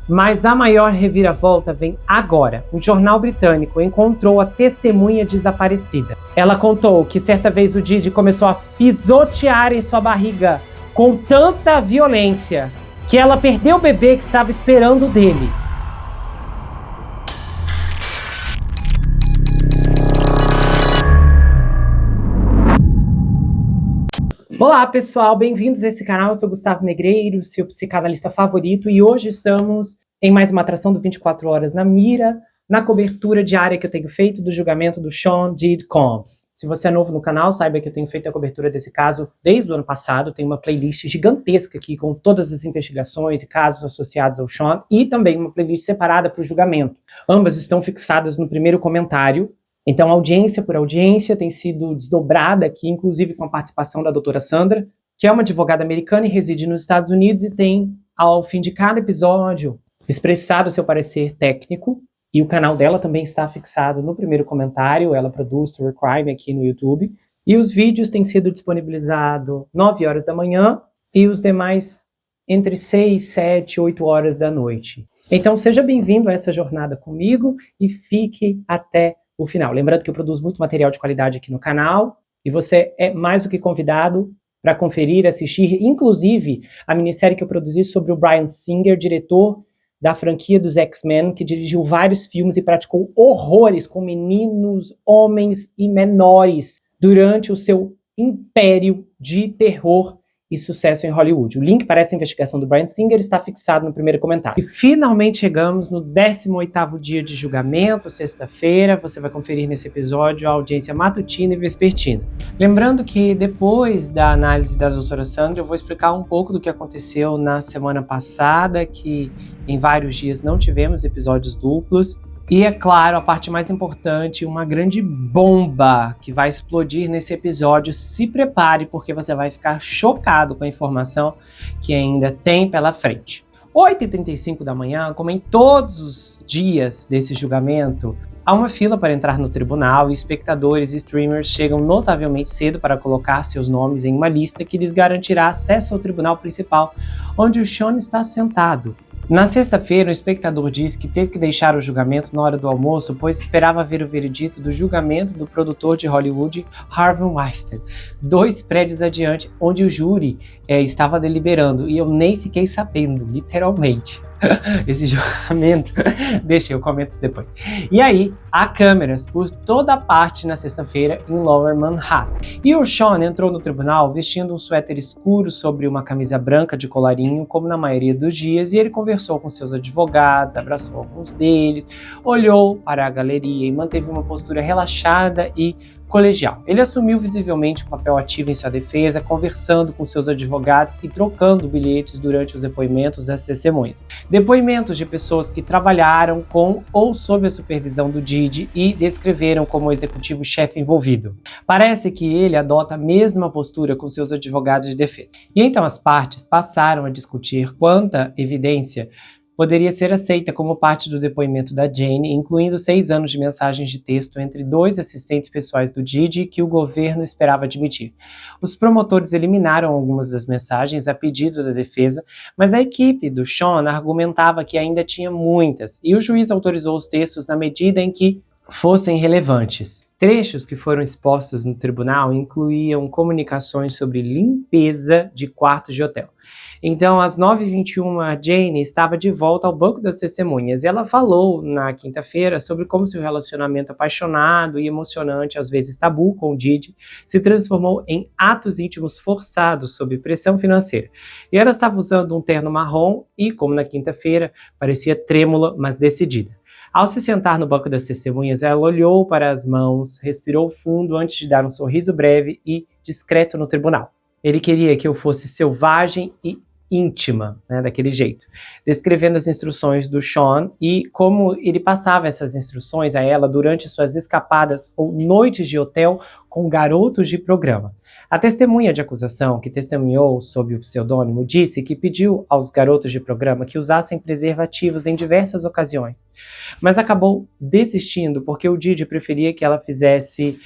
Mas a maior reviravolta vem agora. Um jornal britânico encontrou a testemunha desaparecida. Ela contou que certa vez o Diddy começou a pisotear em sua barriga com tanta violência que ela perdeu o bebê que estava esperando dele. Olá pessoal, bem-vindos a esse canal, eu sou Gustavo Negreiro, seu psicanalista favorito, e hoje estamos em mais uma atração do 24 Horas na Mira, na cobertura diária que eu tenho feito do julgamento do Sean Diddy Combs. Se você é novo no canal, saiba que eu tenho feito a cobertura desse caso desde o ano passado, tem uma playlist gigantesca aqui com todas as investigações e casos associados ao Sean, e também uma playlist separada para o julgamento. Ambas estão fixadas no primeiro comentário. Então, audiência por audiência tem sido desdobrada aqui, inclusive com a participação da doutora Sandra, que é uma advogada americana e reside nos Estados Unidos e tem, ao fim de cada episódio, expressado seu parecer técnico, e o canal dela também está fixado no primeiro comentário, ela produz True Crime aqui no YouTube, e os vídeos têm sido disponibilizados 9 horas da manhã e os demais entre 6, 7, 8 horas da noite. Então, seja bem-vindo a essa jornada comigo e fique até o final. Lembrando que eu produzo muito material de qualidade aqui no canal e você é mais do que convidado para conferir, assistir, inclusive a minissérie que eu produzi sobre o Bryan Singer, diretor da franquia dos X-Men, que dirigiu vários filmes e praticou horrores com meninos, homens e menores durante o seu império de terror e sucesso em Hollywood. O link para essa investigação do Bryan Singer está fixado no primeiro comentário. E finalmente chegamos no 18º dia de julgamento, sexta-feira. Você vai conferir nesse episódio a audiência matutina e vespertina. Lembrando que depois da análise da doutora Sandra, eu vou explicar um pouco do que aconteceu na semana passada, que em vários dias não tivemos episódios duplos. E, é claro, a parte mais importante, uma grande bomba que vai explodir nesse episódio. Se prepare, porque você vai ficar chocado com a informação que ainda tem pela frente. 8h35 da manhã, como em todos os dias desse julgamento, há uma fila para entrar no tribunal e espectadores e streamers chegam notavelmente cedo para colocar seus nomes em uma lista que lhes garantirá acesso ao tribunal principal, onde o Sean está sentado. Na sexta-feira, o espectador disse que teve que deixar o julgamento na hora do almoço, pois esperava ver o veredito do julgamento do produtor de Hollywood, Harvey Weinstein, 2 prédios adiante, onde o júri estava deliberando, e eu nem fiquei sabendo, literalmente. Esse julgamento, deixa eu comento isso depois. E aí, há câmeras por toda a parte na sexta-feira em Lower Manhattan. E o Sean entrou no tribunal vestindo um suéter escuro sobre uma camisa branca de colarinho, como na maioria dos dias, e ele conversou com seus advogados, abraçou alguns deles, olhou para a galeria e manteve uma postura relaxada e colegial. Ele assumiu visivelmente um papel ativo em sua defesa, conversando com seus advogados e trocando bilhetes durante os depoimentos das testemunhas. Depoimentos de pessoas que trabalharam com ou sob a supervisão do Diddy e descreveram como o executivo-chefe envolvido. Parece que ele adota a mesma postura com seus advogados de defesa. E então as partes passaram a discutir quanta evidência poderia ser aceita como parte do depoimento da Jane, incluindo 6 anos de mensagens de texto entre 2 assistentes pessoais do Diddy que o governo esperava admitir. Os promotores eliminaram algumas das mensagens a pedido da defesa, mas a equipe do Sean argumentava que ainda tinha muitas, e o juiz autorizou os textos na medida em que fossem relevantes. Trechos que foram expostos no tribunal incluíam comunicações sobre limpeza de quartos de hotel. Então, às 9h21, a Jane estava de volta ao banco das testemunhas e ela falou na quinta-feira sobre como seu relacionamento apaixonado e emocionante, às vezes tabu, com o Diddy, se transformou em atos íntimos forçados sob pressão financeira. E ela estava usando um terno marrom e, como na quinta-feira, parecia trêmula, mas decidida. Ao se sentar no banco das testemunhas, ela olhou para as mãos, respirou fundo antes de dar um sorriso breve e discreto no tribunal. Ele queria que eu fosse selvagem e íntima, né, daquele jeito, descrevendo as instruções do Sean e como ele passava essas instruções a ela durante suas escapadas ou noites de hotel com garotos de programa. A testemunha de acusação, que testemunhou sob o pseudônimo, disse que pediu aos garotos de programa que usassem preservativos em diversas ocasiões, mas acabou desistindo porque o Diddy preferia que ela fizesse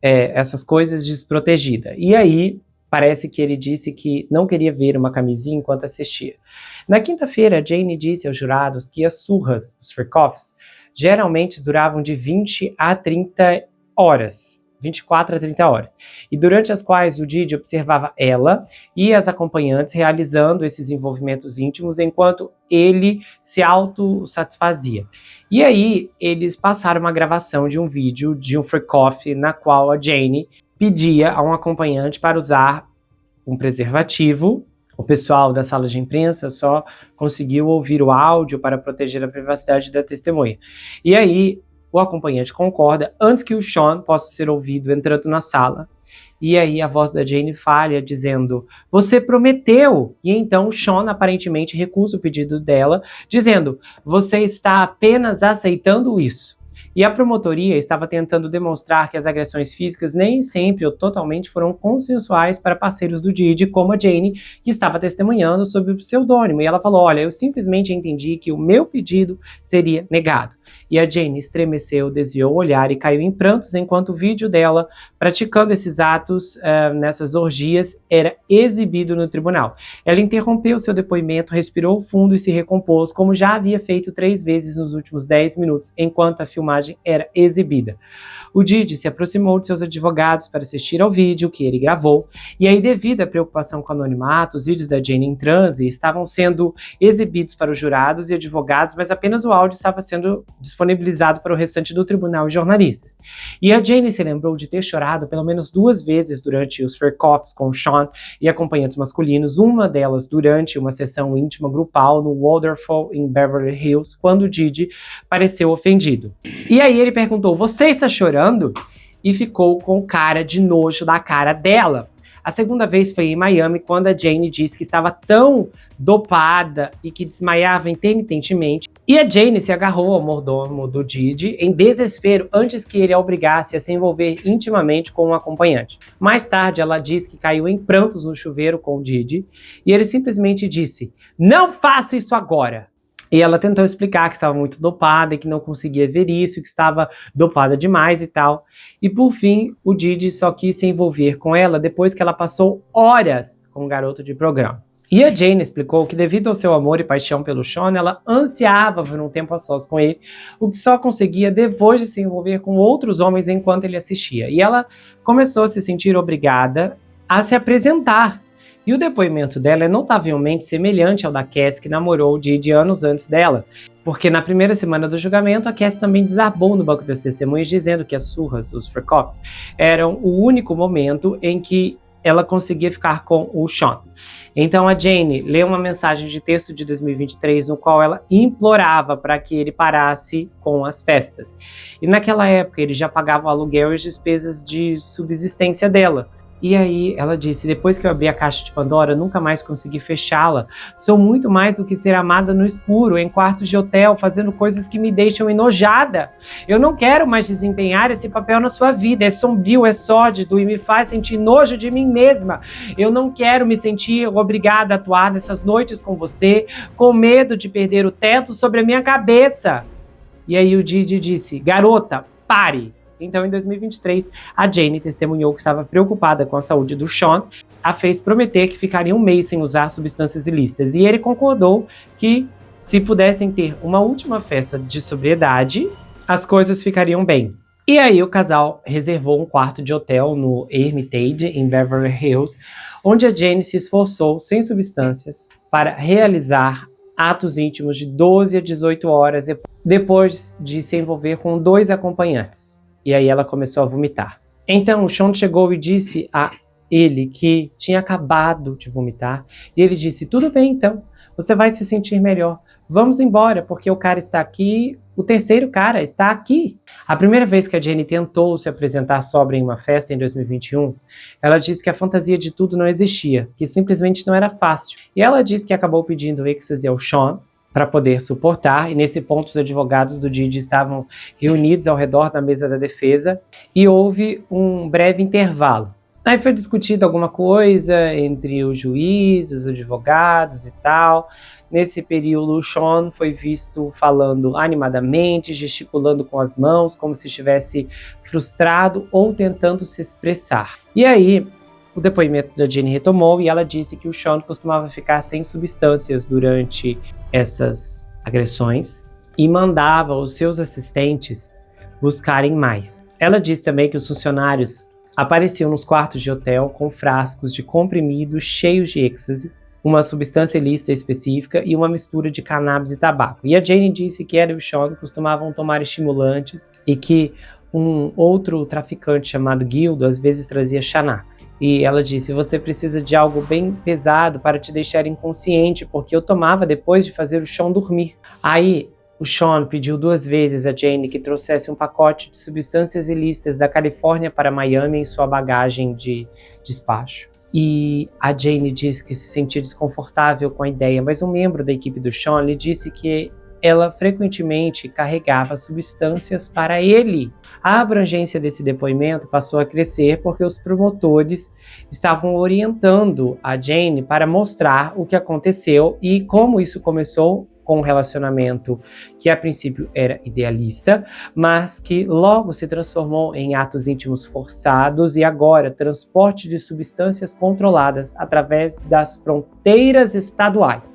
essas coisas desprotegida. E aí Parece que ele disse que não queria ver uma camisinha enquanto assistia. Na quinta-feira, Jane disse aos jurados que as surras, os freak-offs, geralmente duravam de 20 a 30 horas. 24 a 30 horas, e durante as quais o Didi observava ela e as acompanhantes realizando esses envolvimentos íntimos enquanto ele se autossatisfazia. E aí eles passaram uma gravação de um vídeo de um freak-off na qual a Jane pedia a um acompanhante para usar um preservativo. O pessoal da sala de imprensa só conseguiu ouvir o áudio para proteger a privacidade da testemunha. E aí o acompanhante concorda antes que o Sean possa ser ouvido entrando na sala. E aí a voz da Jane falha, dizendo, você prometeu! E então o Sean aparentemente recusa o pedido dela, dizendo, você está apenas aceitando isso. E a promotoria estava tentando demonstrar que as agressões físicas nem sempre ou totalmente foram consensuais para parceiros do Didi, como a Jane, que estava testemunhando sob o pseudônimo. E ela falou, olha, eu simplesmente entendi que o meu pedido seria negado. E a Jane estremeceu, desviou o olhar e caiu em prantos enquanto o vídeo dela praticando esses atos nessas orgias era exibido no tribunal. Ela interrompeu seu depoimento, respirou fundo e se recompôs, como já havia feito 3 vezes nos últimos 10 minutos, enquanto a filmagem era exibida. O Didi se aproximou de seus advogados para assistir ao vídeo que ele gravou, e aí, devido à preocupação com o anonimato, os vídeos da Jane em transe estavam sendo exibidos para os jurados e advogados, mas apenas o áudio estava sendo disponibilizado para o restante do tribunal e jornalistas. E a Jane se lembrou de ter chorado pelo menos 2 vezes durante os freak-offs com Sean e acompanhantes masculinos, uma delas durante uma sessão íntima grupal no Wonderful em Beverly Hills, quando o Didi pareceu ofendido. E aí ele perguntou, você está chorando? E ficou com cara de nojo da cara dela. A segunda vez foi em Miami, quando a Jane disse que estava tão dopada e que desmaiava intermitentemente. E a Jane se agarrou ao mordomo do Didi em desespero antes que ele a obrigasse a se envolver intimamente com um acompanhante. Mais tarde, ela disse que caiu em prantos no chuveiro com o Didi e ele simplesmente disse, não faça isso agora! E ela tentou explicar que estava muito dopada e que não conseguia ver isso, que estava dopada demais e tal. E por fim, o Didi só quis se envolver com ela depois que ela passou horas com o garoto de programa. E a Jane explicou que devido ao seu amor e paixão pelo Sean, ela ansiava por um tempo a sós com ele, o que só conseguia depois de se envolver com outros homens enquanto ele assistia. E ela começou a se sentir obrigada a se apresentar. E o depoimento dela é notavelmente semelhante ao da Cass, que namorou o Didi anos antes dela. Porque na primeira semana do julgamento, a Cass também desabou no banco das testemunhas, dizendo que as surras, os freak-offs, eram o único momento em que ela conseguia ficar com o Sean. Então a Jane leu uma mensagem de texto de 2023, no qual ela implorava para que ele parasse com as festas. E naquela época ele já pagava o aluguel e as despesas de subsistência dela. E aí ela disse, depois que eu abri a caixa de Pandora, nunca mais consegui fechá-la. Sou muito mais do que ser amada no escuro, em quartos de hotel, fazendo coisas que me deixam enojada. Eu não quero mais desempenhar esse papel na sua vida. É sombrio, é sórdido e me faz sentir nojo de mim mesma. Eu não quero me sentir obrigada a atuar nessas noites com você, com medo de perder o teto sobre a minha cabeça. E aí o Didi disse, garota, pare. Então, em 2023, a Jane testemunhou que estava preocupada com a saúde do Sean, a fez prometer que ficaria 1 mês sem usar substâncias ilícitas. E ele concordou que, se pudessem ter uma última festa de sobriedade, as coisas ficariam bem. E aí o casal reservou um quarto de hotel no Hermitage, em Beverly Hills, onde a Jane se esforçou, sem substâncias, para realizar atos íntimos de 12 a 18 horas depois de se envolver com 2 acompanhantes. E aí ela começou a vomitar. Então o Sean chegou e disse a ele que tinha acabado de vomitar. E ele disse, tudo bem então, você vai se sentir melhor. Vamos embora, porque o cara está aqui, o terceiro cara está aqui. A primeira vez que a Jane tentou se apresentar sóbria em uma festa em 2021, ela disse que a fantasia de tudo não existia, que simplesmente não era fácil. E ela disse que acabou pedindo êxtase ao Sean para poder suportar, e nesse ponto os advogados do Didi estavam reunidos ao redor da mesa da defesa, e houve um breve intervalo. Aí foi discutido alguma coisa entre o juiz, os advogados e tal. Nesse período, o Sean foi visto falando animadamente, gesticulando com as mãos, como se estivesse frustrado ou tentando se expressar. E aí, o depoimento da Jane retomou e ela disse que o Sean costumava ficar sem substâncias durante essas agressões e mandava os seus assistentes buscarem mais. Ela disse também que os funcionários apareciam nos quartos de hotel com frascos de comprimidos cheios de êxtase, uma substância ilícita específica e uma mistura de cannabis e tabaco. E a Jane disse que ela e o Sean costumavam tomar estimulantes e que um outro traficante chamado Gildo às vezes trazia Xanax. E ela disse: você precisa de algo bem pesado para te deixar inconsciente, porque eu tomava depois de fazer o Sean dormir. Aí o Sean pediu 2 vezes a Jane que trouxesse um pacote de substâncias ilícitas da Califórnia para Miami em sua bagagem de despacho. E a Jane disse que se sentia desconfortável com a ideia, mas um membro da equipe do Sean lhe disse que ela frequentemente carregava substâncias para ele. A abrangência desse depoimento passou a crescer porque os promotores estavam orientando a Jane para mostrar o que aconteceu e como isso começou com um relacionamento que a princípio era idealista, mas que logo se transformou em atos íntimos forçados e agora transporte de substâncias controladas através das fronteiras estaduais.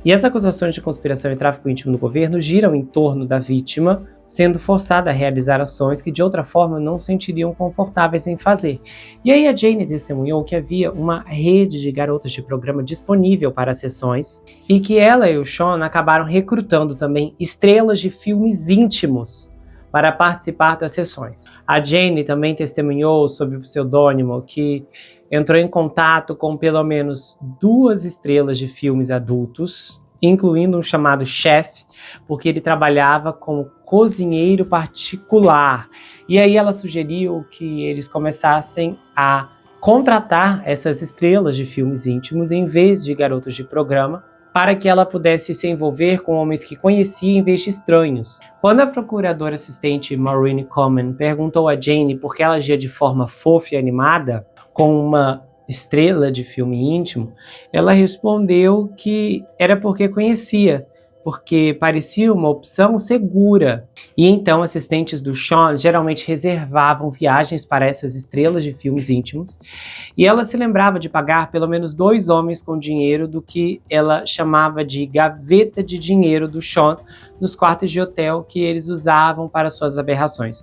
E as acusações de conspiração e tráfico íntimo no governo giram em torno da vítima, sendo forçada a realizar ações que de outra forma não se sentiriam confortáveis em fazer. E aí a Jane testemunhou que havia uma rede de garotas de programa disponível para as sessões e que ela e o Sean acabaram recrutando também estrelas de filmes íntimos para participar das sessões. A Jane também testemunhou sob o pseudônimo que entrou em contato com pelo menos 2 estrelas de filmes adultos, incluindo um chamado Chef, porque ele trabalhava como cozinheiro particular. E aí ela sugeriu que eles começassem a contratar essas estrelas de filmes íntimos em vez de garotos de programa, para que ela pudesse se envolver com homens que conhecia em vez de estranhos. Quando a procuradora assistente Maureen Coleman perguntou a Jane por que ela agia de forma fofa e animada com uma estrela de filme íntimo, ela respondeu que era porque conhecia, porque parecia uma opção segura. E então assistentes do Sean geralmente reservavam viagens para essas estrelas de filmes íntimos, e ela se lembrava de pagar pelo menos 2 homens com dinheiro do que ela chamava de gaveta de dinheiro do Sean nos quartos de hotel que eles usavam para suas aberrações.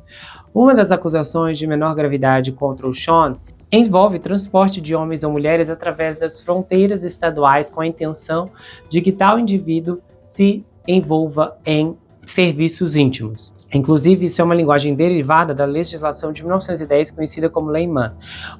Uma das acusações de menor gravidade contra o Sean envolve transporte de homens ou mulheres através das fronteiras estaduais com a intenção de que tal indivíduo se envolva em serviços íntimos. Inclusive, isso é uma linguagem derivada da legislação de 1910 conhecida como Lei Mann.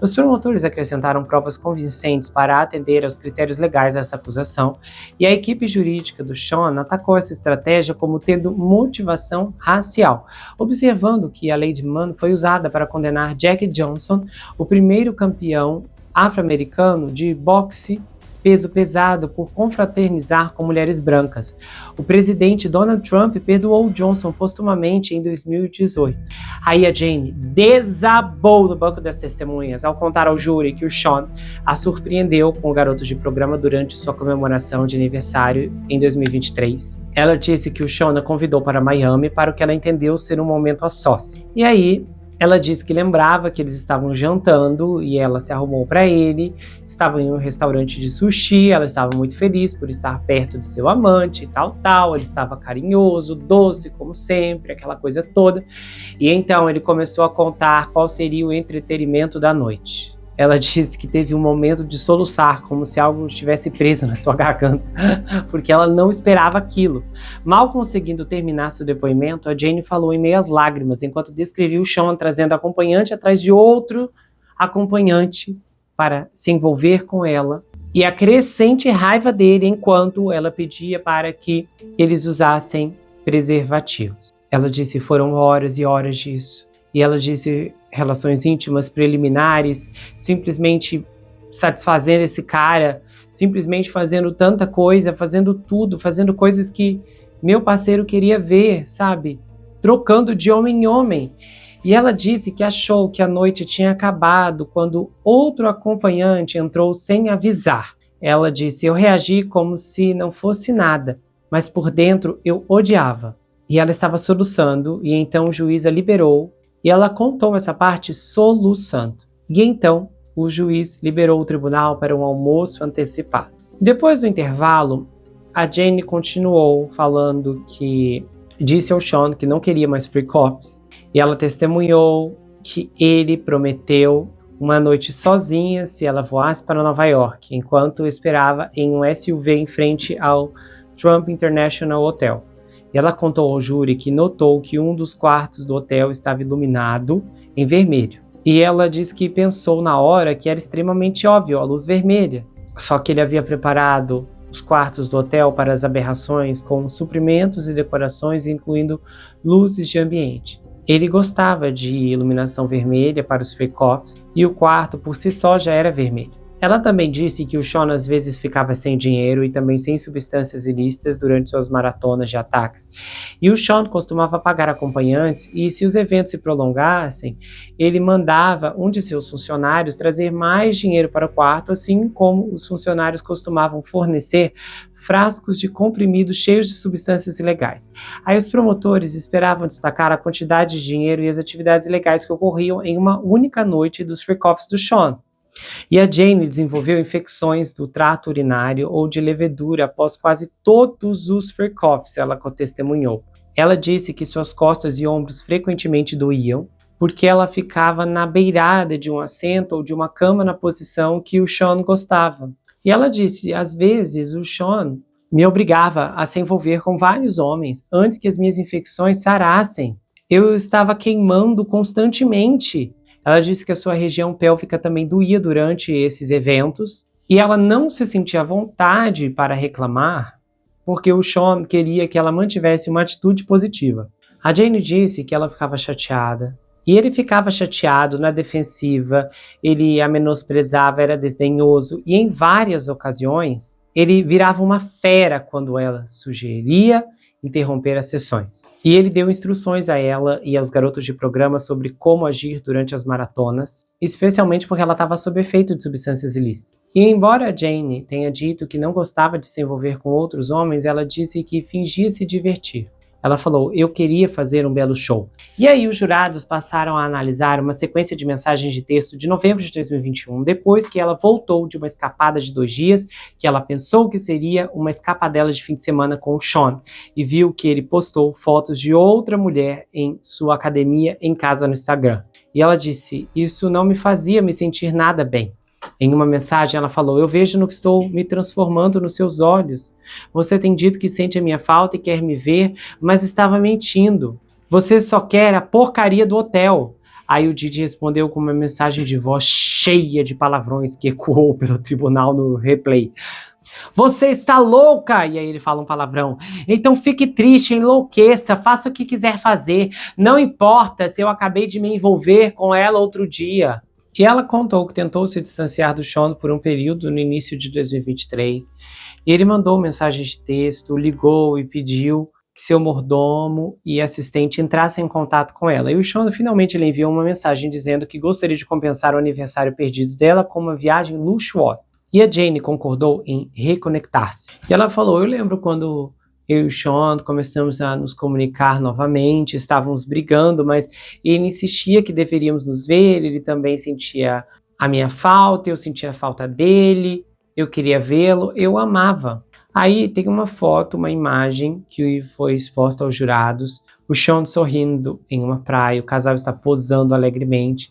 Os promotores acrescentaram provas convincentes para atender aos critérios legais dessa acusação, e a equipe jurídica do Sean atacou essa estratégia como tendo motivação racial, observando que a Lei de Mann foi usada para condenar Jack Johnson, o primeiro campeão afro-americano de boxe peso pesado por confraternizar com mulheres brancas. O presidente Donald Trump perdoou Johnson postumamente em 2018. Aí a Jane desabou no banco das testemunhas ao contar ao júri que o Sean a surpreendeu com o garoto de programa durante sua comemoração de aniversário em 2023. Ela disse que o Sean a convidou para Miami para o que ela entendeu ser um momento a sós. E aí ela disse que lembrava que eles estavam jantando e ela se arrumou para ele, estavam em um restaurante de sushi, ela estava muito feliz por estar perto do seu amante e tal, ele estava carinhoso, doce como sempre, aquela coisa toda. E então ele começou a contar qual seria o entretenimento da noite. Ela disse que teve um momento de soluçar, como se algo estivesse preso na sua garganta, porque ela não esperava aquilo. Mal conseguindo terminar seu depoimento, a Jane falou em meias lágrimas, enquanto descrevia o Sean trazendo acompanhante atrás de outro acompanhante para se envolver com ela, e a crescente raiva dele enquanto ela pedia para que eles usassem preservativos. Ela disse que foram horas e horas disso. E ela disse relações íntimas preliminares, simplesmente satisfazendo esse cara, simplesmente fazendo tanta coisa, fazendo tudo, fazendo coisas que meu parceiro queria ver, sabe? Trocando de homem em homem. E ela disse que achou que a noite tinha acabado quando outro acompanhante entrou sem avisar. Ela disse: eu reagi como se não fosse nada, mas por dentro eu odiava. E ela estava soluçando, e então o juiz a liberou. E ela contou essa parte soluçando. E então, o juiz liberou o tribunal para um almoço antecipado. Depois do intervalo, a Jane continuou falando que disse ao Sean que não queria mais free coffees, e ela testemunhou que ele prometeu uma noite sozinha se ela voasse para Nova York, enquanto esperava em um SUV em frente ao Trump International Hotel. E ela contou ao júri que notou que um dos quartos do hotel estava iluminado em vermelho. E ela disse que pensou na hora que era extremamente óbvio a luz vermelha. Só que ele havia preparado os quartos do hotel para as aberrações com suprimentos e decorações, incluindo luzes de ambiente. Ele gostava de iluminação vermelha para os free coffees e o quarto por si só já era vermelho. Ela também disse que o Sean às vezes ficava sem dinheiro e também sem substâncias ilícitas durante suas maratonas de ataques. E o Sean costumava pagar acompanhantes e, se os eventos se prolongassem, ele mandava um de seus funcionários trazer mais dinheiro para o quarto, assim como os funcionários costumavam fornecer frascos de comprimidos cheios de substâncias ilegais. Aí os promotores esperavam destacar a quantidade de dinheiro e as atividades ilegais que ocorriam em uma única noite dos free coffees do Sean. E a Jane desenvolveu infecções do trato urinário ou de levedura após quase todos os free coffees, ela testemunhou. Ela disse que suas costas e ombros frequentemente doíam, porque ela ficava na beirada de um assento ou de uma cama na posição que o Sean gostava. E ela disse, às vezes o Sean me obrigava a se envolver com vários homens antes que as minhas infecções sarassem. Eu estava queimando constantemente. Ela disse que a sua região pélvica também doía durante esses eventos e ela não se sentia à vontade para reclamar porque o Sean queria que ela mantivesse uma atitude positiva. A Jane disse que ela ficava chateada e ele ficava chateado, na defensiva, ele a menosprezava, era desdenhoso e em várias ocasiões ele virava uma fera quando ela sugeria interromper as sessões. E ele deu instruções a ela e aos garotos de programa sobre como agir durante as maratonas, especialmente porque ela estava sob efeito de substâncias ilícitas. E embora a Jane tenha dito que não gostava de se envolver com outros homens, ela disse que fingia se divertir. Ela falou, eu queria fazer um belo show. E aí os jurados passaram a analisar uma sequência de mensagens de texto de novembro de 2021, depois que ela voltou de uma escapada de 2 dias, que ela pensou que seria uma escapadela de fim de semana com o Sean, e viu que ele postou fotos de outra mulher em sua academia em casa no Instagram. E ela disse, isso não me fazia me sentir nada bem. Em uma mensagem ela falou, eu vejo no que estou me transformando nos seus olhos. Você tem dito que sente a minha falta e quer me ver, mas estava mentindo. Você só quer a porcaria do hotel. Aí o Didi respondeu com uma mensagem de voz cheia de palavrões que ecoou pelo tribunal no replay. Você está louca! E aí ele fala um palavrão. Então fique triste, enlouqueça, faça o que quiser fazer. Não importa se eu acabei de me envolver com ela outro dia. E ela contou que tentou se distanciar do Sean por um período no início de 2023. E ele mandou mensagens de texto, ligou e pediu que seu mordomo e assistente entrassem em contato com ela. E o Sean finalmente lhe enviou uma mensagem dizendo que gostaria de compensar o aniversário perdido dela com uma viagem luxuosa. E a Jane concordou em reconectar-se. E ela falou, eu lembro quando eu e o Sean começamos a nos comunicar novamente, estávamos brigando, mas ele insistia que deveríamos nos ver, ele também sentia a minha falta, eu sentia a falta dele, eu queria vê-lo, eu amava. Aí tem uma foto, uma imagem que foi exposta aos jurados, o Sean sorrindo em uma praia, o casal está posando alegremente.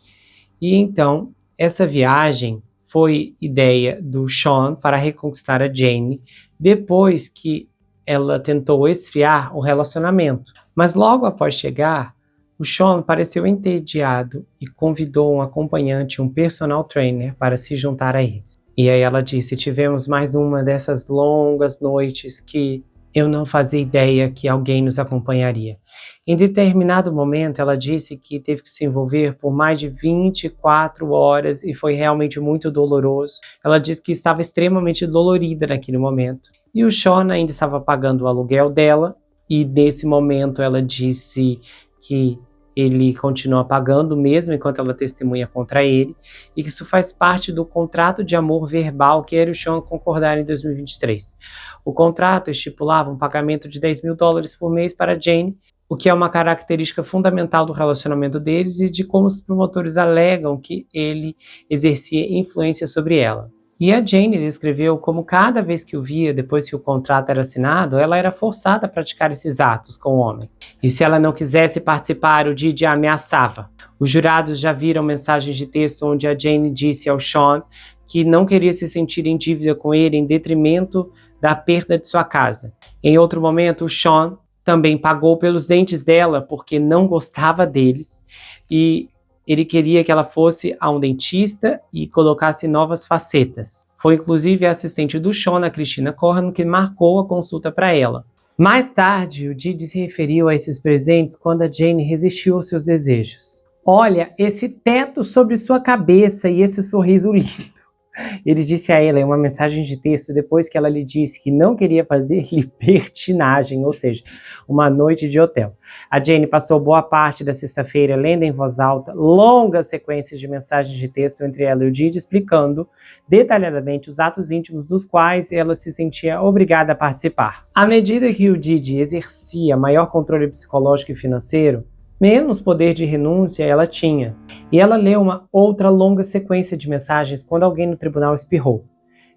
E então, essa viagem foi ideia do Sean para reconquistar a Jane, depois que ela tentou esfriar o relacionamento. Mas logo após chegar, o Sean pareceu entediado e convidou um acompanhante, um personal trainer, para se juntar a eles. E aí ela disse, tivemos mais uma dessas longas noites que eu não fazia ideia que alguém nos acompanharia. Em determinado momento, ela disse que teve que se envolver por mais de 24 horas e foi realmente muito doloroso. Ela disse que estava extremamente dolorida naquele momento. E o Sean ainda estava pagando o aluguel dela, e nesse momento ela disse que ele continua pagando mesmo enquanto ela testemunha contra ele, e que isso faz parte do contrato de amor verbal que ele e o Sean concordaram em 2023. O contrato estipulava um pagamento de $10.000 por mês para Jane o que é uma característica fundamental do relacionamento deles e de como os promotores alegam que ele exercia influência sobre ela. E a Jane descreveu como cada vez que o via, depois que o contrato era assinado, ela era forçada a praticar esses atos com homens. E se ela não quisesse participar, o Didi a ameaçava. Os jurados já viram mensagens de texto onde a Jane disse ao Sean que não queria se sentir em dívida com ele em detrimento da perda de sua casa. Em outro momento, o Sean também pagou pelos dentes dela porque não gostava deles e ele queria que ela fosse a um dentista e colocasse novas facetas. Foi inclusive a assistente do Sean, a Christina Corran, que marcou a consulta para ela. Mais tarde, o Didi se referiu a esses presentes quando a Jane resistiu aos seus desejos. Olha, esse teto sobre sua cabeça e esse sorriso lindo. Ele disse a ela em uma mensagem de texto depois que ela lhe disse que não queria fazer libertinagem, ou seja, uma noite de hotel. A Jane passou boa parte da sexta-feira lendo em voz alta longas sequências de mensagens de texto entre ela e o Didi, explicando detalhadamente os atos íntimos dos quais ela se sentia obrigada a participar. À medida que o Didi exercia maior controle psicológico e financeiro, menos poder de renúncia ela tinha. E ela leu uma outra longa sequência de mensagens quando alguém no tribunal espirrou.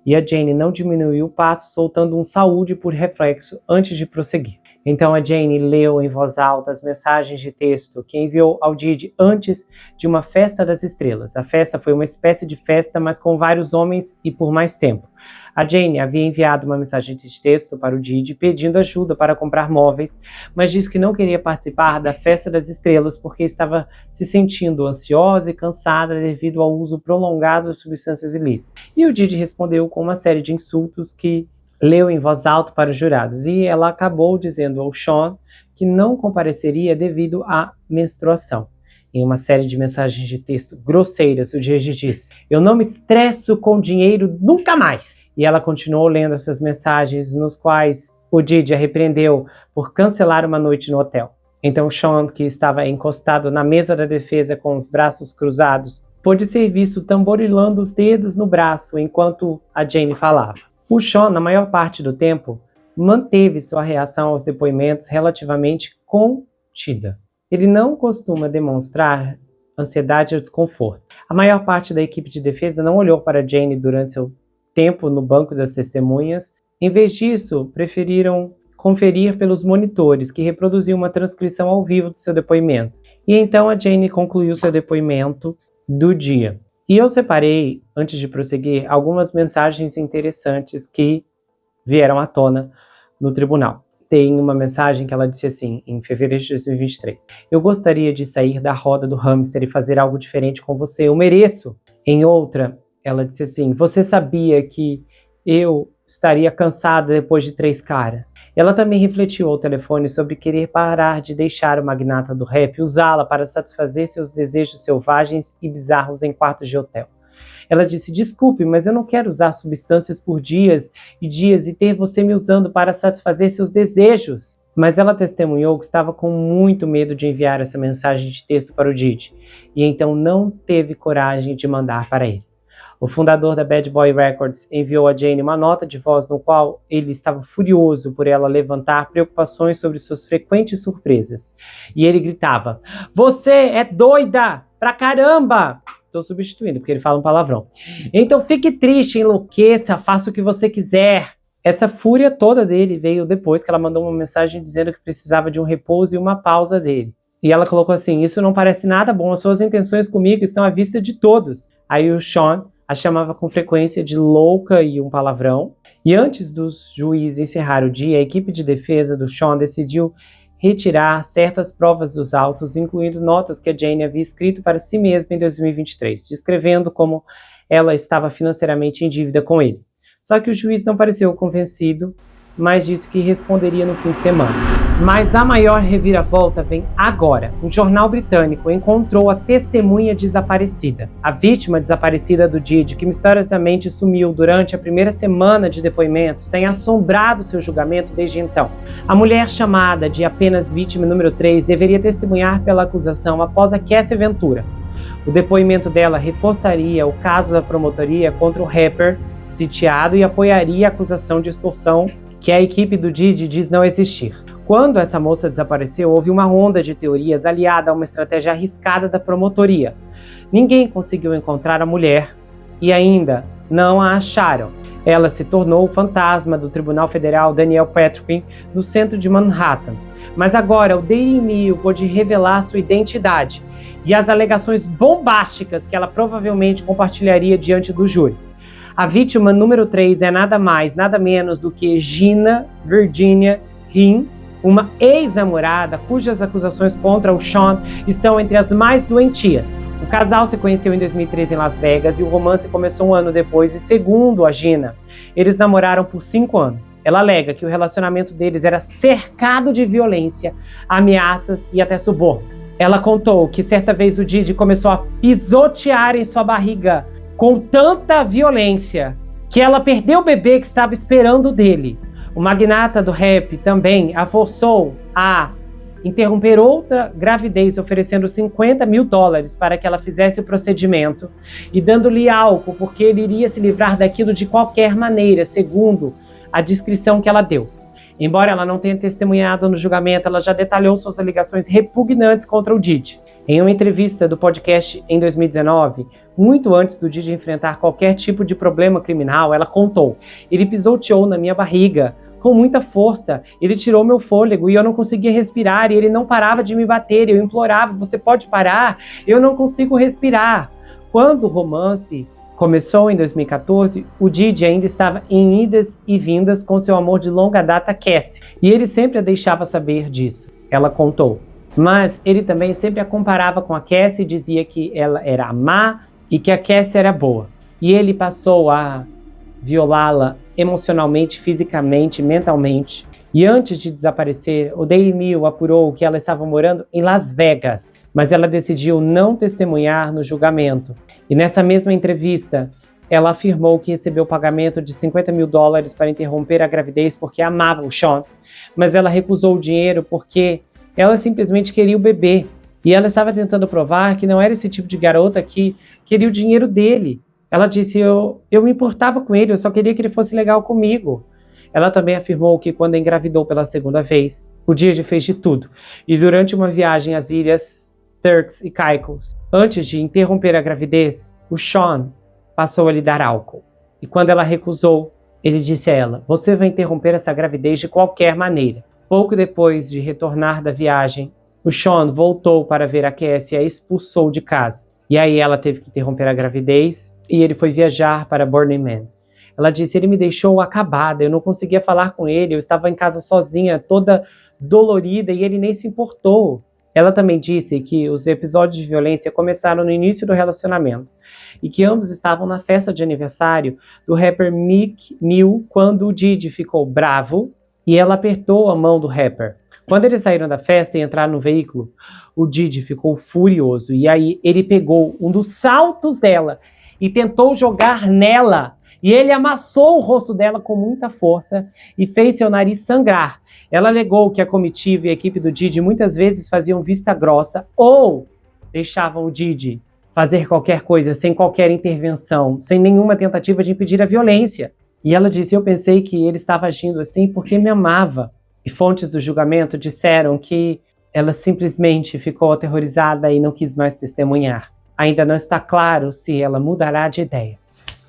E a Jane não diminuiu o passo, soltando um saúde por reflexo antes de prosseguir. Então a Jane leu em voz alta as mensagens de texto que enviou ao Didi antes de uma festa das estrelas. A festa foi uma espécie de festa, mas com vários homens e por mais tempo. A Jane havia enviado uma mensagem de texto para o Didi pedindo ajuda para comprar móveis, mas disse que não queria participar da festa das estrelas porque estava se sentindo ansiosa e cansada devido ao uso prolongado de substâncias ilícitas. E o Didi respondeu com uma série de insultos que leu em voz alta para os jurados, e ela acabou dizendo ao Sean que não compareceria devido à menstruação. Em uma série de mensagens de texto grosseiras, o Didi disse: "Eu não me estresso com dinheiro nunca mais." E ela continuou lendo essas mensagens nos quais o Didi a repreendeu por cancelar uma noite no hotel. Então Sean, que estava encostado na mesa da defesa com os braços cruzados, pôde ser visto tamborilando os dedos no braço enquanto a Jane falava. O Sean, na maior parte do tempo, manteve sua reação aos depoimentos relativamente contida. Ele não costuma demonstrar ansiedade ou desconforto. A maior parte da equipe de defesa não olhou para Jane durante seu tempo no banco das testemunhas. Em vez disso, preferiram conferir pelos monitores, que reproduziam uma transcrição ao vivo do seu depoimento. E então a Jane concluiu seu depoimento do dia. E eu separei, antes de prosseguir, algumas mensagens interessantes que vieram à tona no tribunal. Tem uma mensagem que ela disse assim, em fevereiro de 2023. "Eu gostaria de sair da roda do hamster e fazer algo diferente com você. Eu mereço." Em outra, ela disse assim: "Você sabia que eu estaria cansada depois de 3 caras?" Ela também refletiu ao telefone sobre querer parar de deixar o magnata do rap usá-la para satisfazer seus desejos selvagens e bizarros em quartos de hotel. Ela disse: "Desculpe, mas eu não quero usar substâncias por dias e dias e ter você me usando para satisfazer seus desejos." Mas ela testemunhou que estava com muito medo de enviar essa mensagem de texto para o Didi, e então não teve coragem de mandar para ele. O fundador da Bad Boy Records enviou a Jane uma nota de voz no qual ele estava furioso por ela levantar preocupações sobre suas frequentes surpresas. E ele gritava: "Você é doida pra caramba!" Estou substituindo, porque ele fala um palavrão. "Então fique triste, enlouqueça, faça o que você quiser." Essa fúria toda dele veio depois que ela mandou uma mensagem dizendo que precisava de um repouso e uma pausa dele. E ela colocou assim: "Isso não parece nada bom, as suas intenções comigo estão à vista de todos." Aí o Sean a chamava com frequência de louca e um palavrão. E antes dos juízes encerrar o dia, a equipe de defesa do Sean decidiu retirar certas provas dos autos, incluindo notas que a Jane havia escrito para si mesma em 2023, descrevendo como ela estava financeiramente em dívida com ele. Só que o juiz não pareceu convencido, mas disse que responderia no fim de semana. Mas a maior reviravolta vem agora. Um jornal britânico encontrou a testemunha desaparecida. A vítima desaparecida do Didi, que misteriosamente sumiu durante a primeira semana de depoimentos, tem assombrado seu julgamento desde então. A mulher chamada de apenas vítima número 3 deveria testemunhar pela acusação após a Cassie Ventura. O depoimento dela reforçaria o caso da promotoria contra o rapper sitiado e apoiaria a acusação de extorsão que a equipe do Didi diz não existir. Quando essa moça desapareceu, houve uma onda de teorias aliada a uma estratégia arriscada da promotoria. Ninguém conseguiu encontrar a mulher e ainda não a acharam. Ela se tornou o fantasma do Tribunal Federal Daniel Patrick no centro de Manhattan. Mas agora o Daily Mail pôde revelar sua identidade e as alegações bombásticas que ela provavelmente compartilharia diante do júri. A vítima número 3 é nada mais, nada menos do que Gina Virginia Hinn, uma ex-namorada cujas acusações contra o Sean estão entre as mais doentias. O casal se conheceu em 2013 em Las Vegas e o romance começou um ano depois e, segundo a Gina, eles namoraram por 5 anos. Ela alega que o relacionamento deles era cercado de violência, ameaças e até subornos. Ela contou que certa vez o Diddy começou a pisotear em sua barriga com tanta violência que ela perdeu o bebê que estava esperando dele. O magnata do rap também a forçou a interromper outra gravidez, oferecendo $50 mil para que ela fizesse o procedimento e dando-lhe álcool, porque ele iria se livrar daquilo de qualquer maneira, segundo a descrição que ela deu. Embora ela não tenha testemunhado no julgamento, ela já detalhou suas alegações repugnantes contra o Diddy. Em uma entrevista do podcast em 2019, muito antes do Diddy enfrentar qualquer tipo de problema criminal, ela contou: ele pisoteou na minha barriga com muita força, ele tirou meu fôlego e eu não conseguia respirar, e ele não parava de me bater, eu implorava: você pode parar? Eu não consigo respirar. Quando o romance começou em 2014, o Diddy ainda estava em idas e vindas com seu amor de longa data, Cassie, e ele sempre a deixava saber disso, ela contou. Mas ele também sempre a comparava com a Cassie e dizia que ela era má e que a Cassie era boa. E ele passou a violá-la emocionalmente, fisicamente, mentalmente. E antes de desaparecer, o Daily Mail apurou que ela estava morando em Las Vegas, mas ela decidiu não testemunhar no julgamento. E nessa mesma entrevista, ela afirmou que recebeu pagamento de $50 mil para interromper a gravidez porque amava o Sean, mas ela recusou o dinheiro porque ela simplesmente queria o bebê. E ela estava tentando provar que não era esse tipo de garota que queria o dinheiro dele. Ela disse: eu me importava com ele, eu só queria que ele fosse legal comigo. Ela também afirmou que quando engravidou pela segunda vez, o Diddy fez de tudo. E durante uma viagem às ilhas Turks e Caicos, antes de interromper a gravidez, o Sean passou a lhe dar álcool. E quando ela recusou, ele disse a ela: você vai interromper essa gravidez de qualquer maneira. Pouco depois de retornar da viagem, o Sean voltou para ver a Cassie e a expulsou de casa. E aí ela teve que interromper a gravidez e ele foi viajar para Burning Man. Ela disse: ele me deixou acabada, eu não conseguia falar com ele, eu estava em casa sozinha, toda dolorida, e ele nem se importou. Ela também disse que os episódios de violência começaram no início do relacionamento e que ambos estavam na festa de aniversário do rapper Meek Mill quando o Diddy ficou bravo e ela apertou a mão do rapper. Quando eles saíram da festa e entraram no veículo, o Diddy ficou furioso e aí ele pegou um dos saltos dela e tentou jogar nela. E ele amassou o rosto dela com muita força e fez seu nariz sangrar. Ela alegou que a comitiva e a equipe do Diddy muitas vezes faziam vista grossa ou deixavam o Diddy fazer qualquer coisa sem qualquer intervenção, sem nenhuma tentativa de impedir a violência. E ela disse: eu pensei que ele estava agindo assim porque me amava. E fontes do julgamento disseram que ela simplesmente ficou aterrorizada e não quis mais testemunhar. Ainda não está claro se ela mudará de ideia.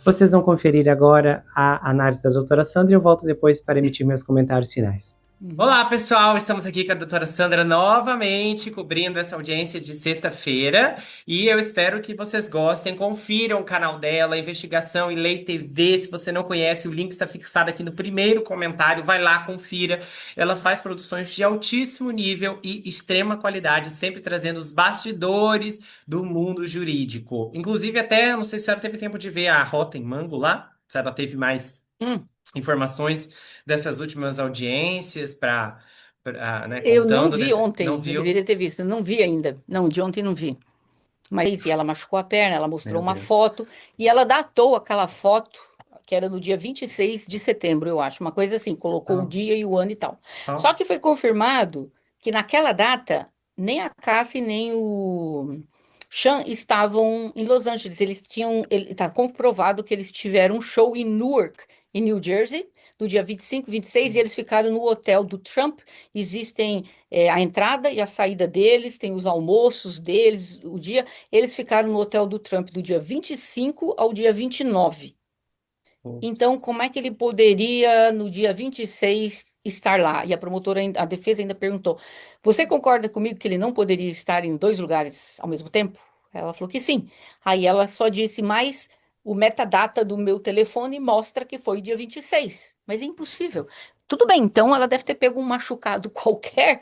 Vocês vão conferir agora a análise da doutora Sandra e eu volto depois para emitir meus comentários finais. Olá, pessoal! Estamos aqui com a doutora Sandra novamente, cobrindo essa audiência de sexta-feira. E eu espero que vocês gostem. Confiram o canal dela, Investigação e Lei TV. Se você não conhece, o link está fixado aqui no primeiro comentário. Vai lá, confira. Ela faz produções de altíssimo nível e extrema qualidade, sempre trazendo os bastidores do mundo jurídico. Inclusive, até, não sei se a senhora teve tempo de ver a Rotten Mango lá, se ela teve mais informações dessas últimas audiências né, Eu não contando. vi ontem, Não eu viu? deveria ter visto, eu não vi ainda. Não, de ontem não vi. Mas e ela machucou a perna, ela mostrou Meu uma Deus. foto e ela datou aquela foto, que era no dia 26 de setembro, eu acho, uma coisa assim, colocou o dia e o ano e tal. Só que foi confirmado que naquela data, nem a Cassie nem o Sean estavam em Los Angeles. Eles tinham, está comprovado que eles tiveram um show em Newark, em New Jersey, no dia 25, 26, e eles ficaram no hotel do Trump. Existem a entrada e a saída deles, tem os almoços deles, o dia. Eles ficaram no hotel do Trump do dia 25 ao dia 29. Então, Ups. como é que ele poderia, no dia 26 estar lá? E a promotora, a defesa ainda perguntou: Você concorda comigo que ele não poderia estar em dois lugares ao mesmo tempo? Ela falou que sim. Aí ela só disse: Mas o metadata do meu telefone mostra que foi dia 26. Mas é impossível. Tudo bem, então ela deve ter pego um machucado qualquer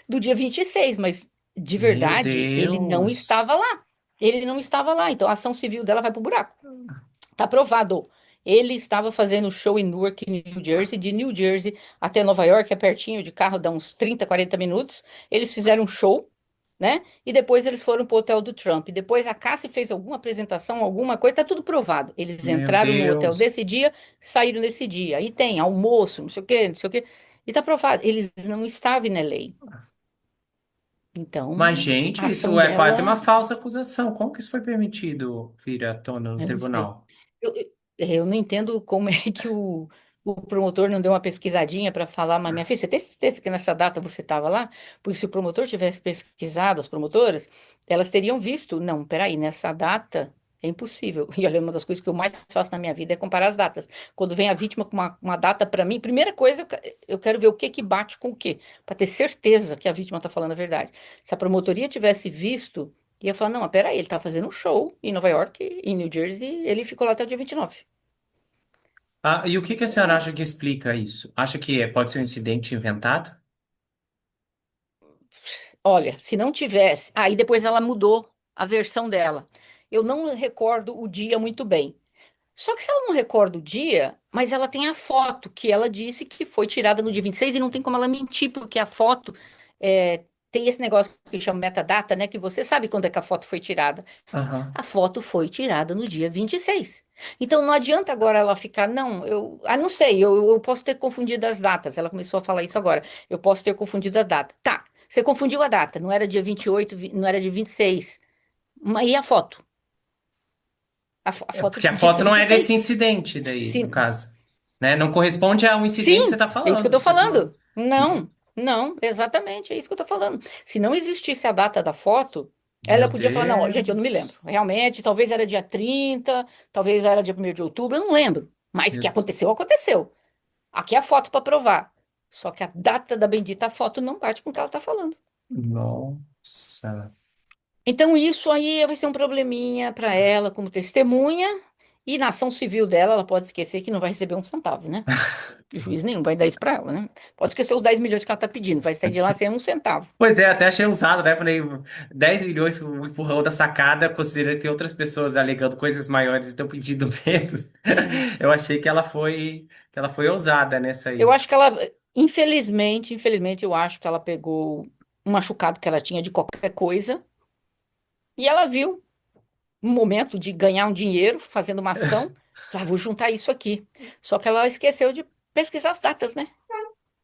do dia 26, mas de Meu verdade, ele não Deus. estava lá. Ele não estava lá. Então a ação civil dela vai pro buraco. Tá provado. Ele estava fazendo show em Newark, New Jersey. De New Jersey até Nova York, é pertinho de carro, dá uns 30, 40 minutos. Eles fizeram um show, né? E depois eles foram pro hotel do Trump. Depois a Cassie fez alguma apresentação, alguma coisa, tá tudo provado. Eles Meu entraram no hotel Deus. desse dia, saíram nesse dia. E tem almoço, não sei o quê, não sei o quê. E tá provado. Eles não estavam em LA. Mas, Então, gente, a ação isso é quase uma dela. falsa acusação. Como que isso foi permitido vir à tona no Eu não sei. tribunal? Eu não entendo como é que o promotor não deu uma pesquisadinha para falar, mas minha filha, você tem certeza que nessa data você estava lá? Porque se o promotor tivesse pesquisado, as promotoras, elas teriam visto. Não, peraí, nessa data é impossível. E olha, uma das coisas que eu mais faço na minha vida é comparar as datas. Quando vem a vítima com uma data para mim, primeira coisa, eu quero ver o que que bate com o quê, para ter certeza que a vítima está falando a verdade. Se a promotoria tivesse visto. Ia falar, não, mas peraí, ele tá fazendo um show em Nova York, em New Jersey, ele ficou lá até o dia 29. Ah, e o que que a senhora acha que explica isso? Acha que pode ser um incidente inventado? Olha, se não tivesse. Aí depois ela mudou a versão dela. Eu não recordo o dia muito bem. Só que se ela não recorda o dia, mas ela tem a foto que ela disse que foi tirada no dia 26 e não tem como ela mentir, porque a foto tem esse negócio que chama metadata, né? Que você sabe quando é que a foto foi tirada. Aham. A foto foi tirada no dia 26. Então não adianta agora ela ficar, não, não sei, eu posso ter confundido as datas. Ela começou a falar isso agora. Eu posso ter confundido a data. Tá, você confundiu a data, não era dia 28, não era dia 26. Mas e a foto? A É foto porque a diz que foto é não é desse 26. incidente daí, no Se, caso. Né? Não corresponde ao incidente que você sim, está é isso que eu falando. tô Você só... falando. Não, não, exatamente, é isso que eu tô falando. Se não existisse a data da foto, ela Meu podia falar, não, ó, gente, eu não me lembro. Deus. Realmente, talvez era dia 30, talvez era dia 1º de outubro, eu não lembro. Mas Meu que Deus. aconteceu, aconteceu. Aqui é a foto para provar. Só que a data da bendita foto não bate com o que ela tá falando. Nossa. Então, isso aí vai ser um probleminha para ela como testemunha. E na ação civil dela, ela pode esquecer que não vai receber um centavo, né? Juiz nenhum vai dar isso pra ela, né? Pode esquecer os 10 milhões que ela tá pedindo, vai sair de lá sem um centavo. Pois é, até achei usado, né? Falei, 10 milhões com o empurrão da sacada, considerando que tem outras pessoas alegando coisas maiores e estão pedindo menos. É. Eu achei que ela foi ousada nessa Eu aí. acho que ela, infelizmente, eu acho que ela pegou um machucado que ela tinha de qualquer coisa e ela viu um momento de ganhar um dinheiro fazendo uma ação. Falou, vou juntar isso aqui. Só que ela esqueceu de pesquisar as datas, né?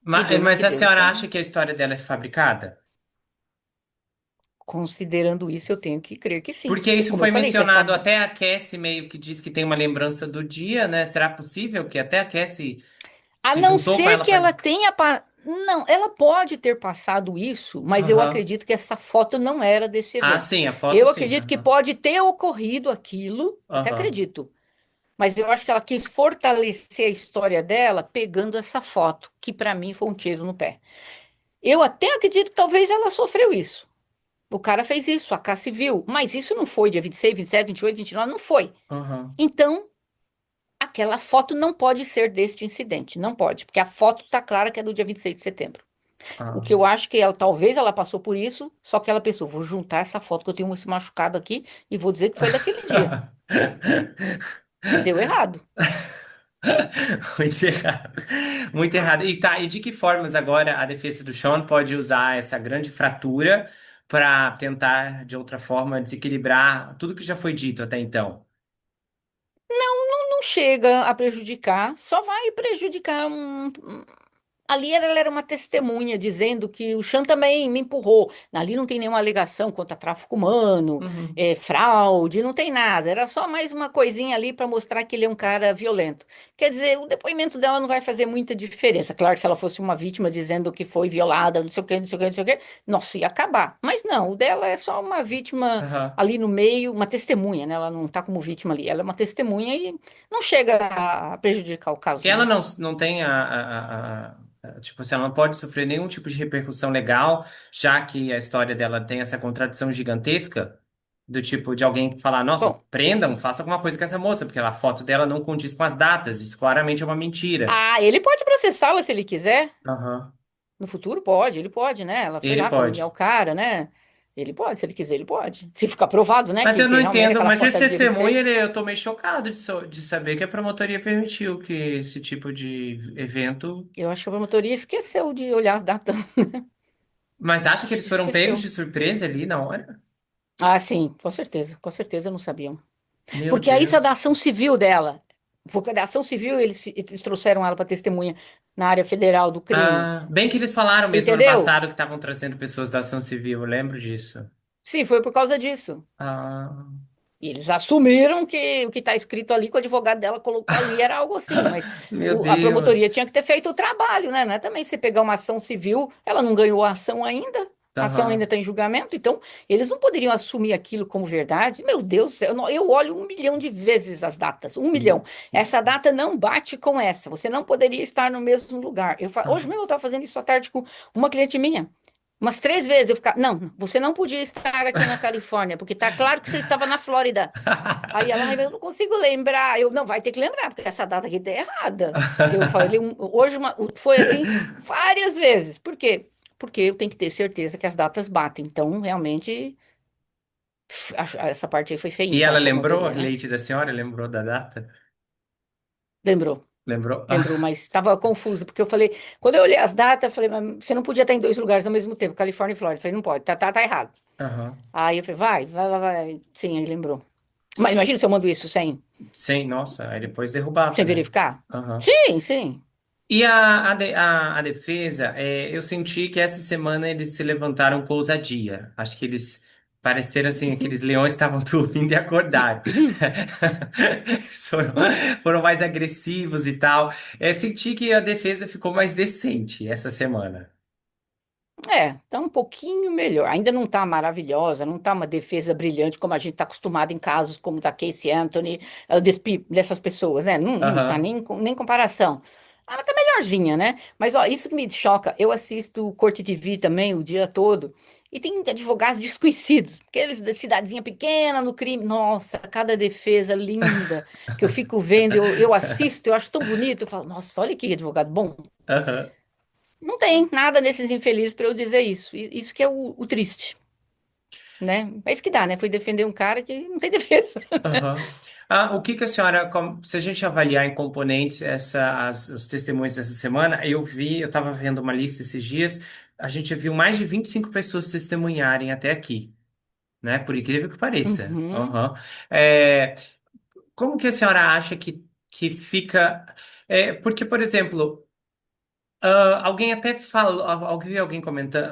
E deu no Mas que a deu. senhora Então, acha que a história dela é fabricada? considerando isso, eu tenho que crer que sim. Porque isso Como eu foi falei, se essa. mencionado, até a Cassie meio que diz que tem uma lembrança do dia, né? Será possível que até a Cassie A se não juntou com ser ela que para... ela tenha. Não, ela pode ter passado isso, mas eu Aham. acredito que essa foto não era desse Ah, evento. sim, a foto Eu sim. acredito que Aham. pode ter ocorrido aquilo, até Aham. acredito, mas eu acho que ela quis fortalecer a história dela pegando essa foto, que para mim foi um tiro no pé. Eu até acredito que talvez ela sofreu isso. O cara fez isso, a Cassie viu, mas isso não foi dia 26, 27, 28, 29, não foi. Aham. Então, aquela foto não pode ser deste incidente, não pode, porque a foto está clara que é do dia 26 de setembro. O Ah. que eu acho que ela, talvez ela passou por isso, só que ela pensou, vou juntar essa foto que eu tenho esse machucado aqui e vou dizer que foi daquele dia. E deu errado. Muito errado. Muito errado. E tá, e de que formas agora a defesa do Sean pode usar essa grande fratura para tentar, de outra forma, desequilibrar tudo que já foi dito até então? Não chega a prejudicar, só vai prejudicar. Ali ela era uma testemunha dizendo que o Chan também me empurrou. Ali não tem nenhuma alegação contra tráfico humano, Uhum. fraude, não tem nada. Era só mais uma coisinha ali para mostrar que ele é um cara violento. Quer dizer, o depoimento dela não vai fazer muita diferença. Claro que se ela fosse uma vítima dizendo que foi violada, não sei o quê, não sei o quê, não sei o quê, nossa, ia acabar. Mas não, o dela é só uma vítima Aham. ali no meio, uma testemunha, né? Ela não tá como vítima ali. Ela é uma testemunha e não chega a prejudicar o caso, Ela não. não tem tipo assim, ela não pode sofrer nenhum tipo de repercussão legal, já que a história dela tem essa contradição gigantesca, do tipo de alguém falar, nossa, Bom. prendam, faça alguma coisa com essa moça, porque a foto dela não condiz com as datas, isso claramente é uma mentira. Ah, ele pode processá-la se ele quiser. Aham. No futuro pode, ele pode, né? Ela foi Ele lá caluniar pode. o cara, né? Ele pode, se ele quiser, ele pode. Se ficar provado, né, Mas que, eu que não realmente entendo, aquela mas foto esse era dia vinte e testemunho, seis. eu tô meio chocado de saber que a promotoria permitiu que esse tipo de evento. Eu acho que a promotoria esqueceu de olhar as datas. Mas acha que Acho que eles foram pegos esqueceu. de surpresa ali na hora? Ah, sim, com certeza não sabiam. Meu Porque isso é da Deus. ação civil dela. Porque da ação civil eles trouxeram ela para testemunha na área federal do crime. Ah, bem que eles falaram mesmo ano Entendeu? passado que estavam trazendo pessoas da ação civil, eu lembro disso. Sim, foi por causa disso. Ah, E eles assumiram que o que está escrito ali, que o advogado dela colocou ali, era algo assim, mas meu a promotoria Deus. tinha que ter feito o trabalho, né? Não é também você pegar uma ação civil, ela não ganhou a ação ainda, a ação ainda Aham. está em julgamento, então eles não poderiam assumir aquilo como verdade. Meu Deus, do céu, eu olho 1 milhão de vezes as datas, 1 milhão. Essa data não bate com essa, você não poderia estar no mesmo lugar. Hoje Aham. mesmo eu estava fazendo isso à tarde com uma cliente minha. Umas 3 vezes eu ficava, não, você não podia estar aqui na Califórnia, porque tá claro que você estava na Flórida. Aí ela, "Ai, eu não consigo lembrar." Eu, não, vai ter que lembrar, porque essa data aqui tá errada. Eu falei, hoje foi assim várias vezes. Por quê? Porque eu tenho que ter certeza que as datas batem. Então, realmente, essa parte aí foi E feinha com ela a lembrou, a promotoria, né? leite da senhora, lembrou da data? Lembrou, Lembrou? lembrou, mas estava confuso, porque eu falei, quando eu olhei as datas, eu falei, mas você não podia estar em 2 lugares ao mesmo tempo, Califórnia e Flórida. Eu falei, não pode, tá errado. Aham. Aí eu falei, vai. Sim, aí lembrou. Mas imagina se eu mando isso Sim, nossa, aí depois derrubava, sem né? verificar? Aham. Sim, sim. E a defesa, eu senti que essa semana eles se levantaram com ousadia. Acho que eles pareceram assim, aqueles leões que estavam dormindo e acordaram. Eles foram mais agressivos e tal. Senti que a defesa ficou mais decente essa semana. Tá um pouquinho melhor. Ainda não tá maravilhosa, não tá uma defesa brilhante como a gente tá acostumado em casos como da Casey Anthony, dessas pessoas, né? Não tá Aham, nem comparação. Ah, mas tá melhorzinha, né? Mas ó, isso que me choca, eu assisto Corte TV também o dia todo e tem advogados desconhecidos, aqueles da cidadezinha pequena no crime. Nossa, cada defesa linda que eu fico vendo, eu assisto, eu acho tão bonito, eu falo, nossa, olha que advogado bom. aham, Não tem nada nesses infelizes para eu dizer isso. Isso que é o triste, né? É isso que dá, né? Fui defender um cara que não tem defesa. aham. O que que a senhora, se a gente avaliar em componentes os testemunhos dessa semana, eu estava vendo uma lista esses dias, a gente viu mais de 25 pessoas testemunharem até aqui, né? Por incrível que pareça. Uhum. Aham. É, como que a senhora acha que fica. Porque, por exemplo. Alguém até falou, alguém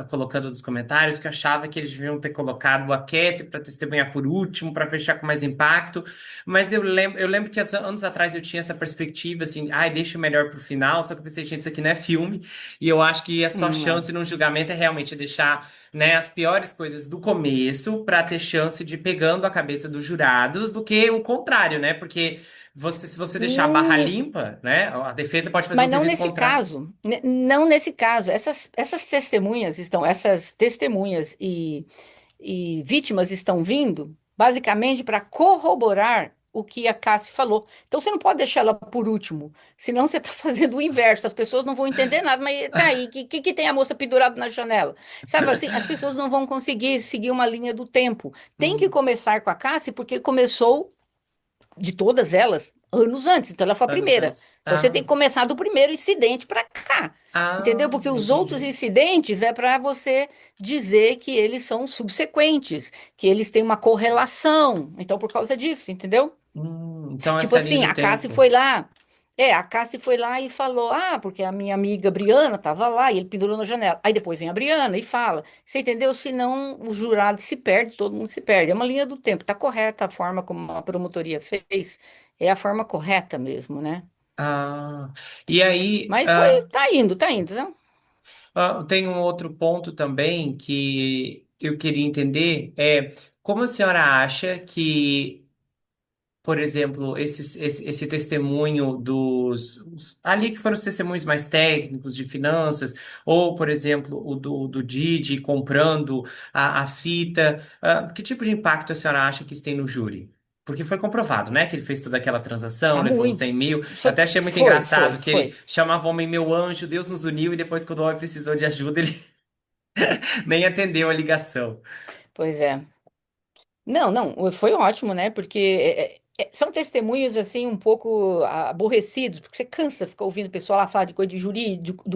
colocando nos comentários que achava que eles deviam ter colocado o aquece para testemunhar por último, para fechar com mais impacto. Mas eu lembro que anos atrás eu tinha essa perspectiva assim, ai, deixa o melhor pro final. Só que eu pensei, gente, isso aqui não é filme. E eu acho que a sua É. chance num julgamento é realmente deixar, né, as piores coisas do começo para ter chance de ir pegando a cabeça dos jurados do que o contrário, né? Porque se você deixar a barra Hum, limpa, né, a defesa pode fazer um mas não serviço nesse contrário. caso. Não nesse caso. Essas testemunhas e vítimas estão vindo basicamente para corroborar o que a Cassie falou. Então você não pode deixar ela por último, senão você está fazendo o inverso. As pessoas não vão entender nada. Mas tá aí, que tem a moça pendurada na janela? Sabe assim, as pessoas não vão conseguir seguir uma linha do tempo. Tem que Hum, começar com a Cassie porque começou de todas elas anos antes. Então ela foi a anos primeira. antes. Então você tem que começar do primeiro incidente para cá. Entendeu? Porque os outros Entendi. incidentes é para você dizer que eles são subsequentes, que eles têm uma correlação. Então, por causa disso, entendeu? Então Tipo essa linha assim, do a Cassie tempo. foi lá. A Cassie foi lá e falou: Ah, porque a minha amiga Briana estava lá e ele pendurou na janela. Aí depois vem a Briana e fala: Você entendeu? Senão o jurado se perde, todo mundo se perde. É uma linha do tempo. Tá correta a forma como a promotoria fez. É a forma correta mesmo, né? Ah, e aí, Mas foi, tá indo, né? tem um outro ponto também que eu queria entender, como a senhora acha que, por exemplo, esse testemunho ali que foram os testemunhos mais técnicos de finanças, ou, por exemplo, o do Didi comprando a fita, que tipo de impacto a senhora acha que isso tem no júri? Porque foi comprovado, né, que ele fez toda aquela transação, Ah, levou os muito. 100 mil. Eu Foi, até achei muito foi, engraçado foi, que ele foi. chamava o homem meu anjo, Deus nos uniu, e depois, quando o homem precisou de ajuda, ele nem atendeu a ligação. Pois é. Não, não, foi ótimo, né? Porque são testemunhos assim um pouco aborrecidos, porque você cansa ficar ouvindo o pessoal lá falar de coisa de jurídico,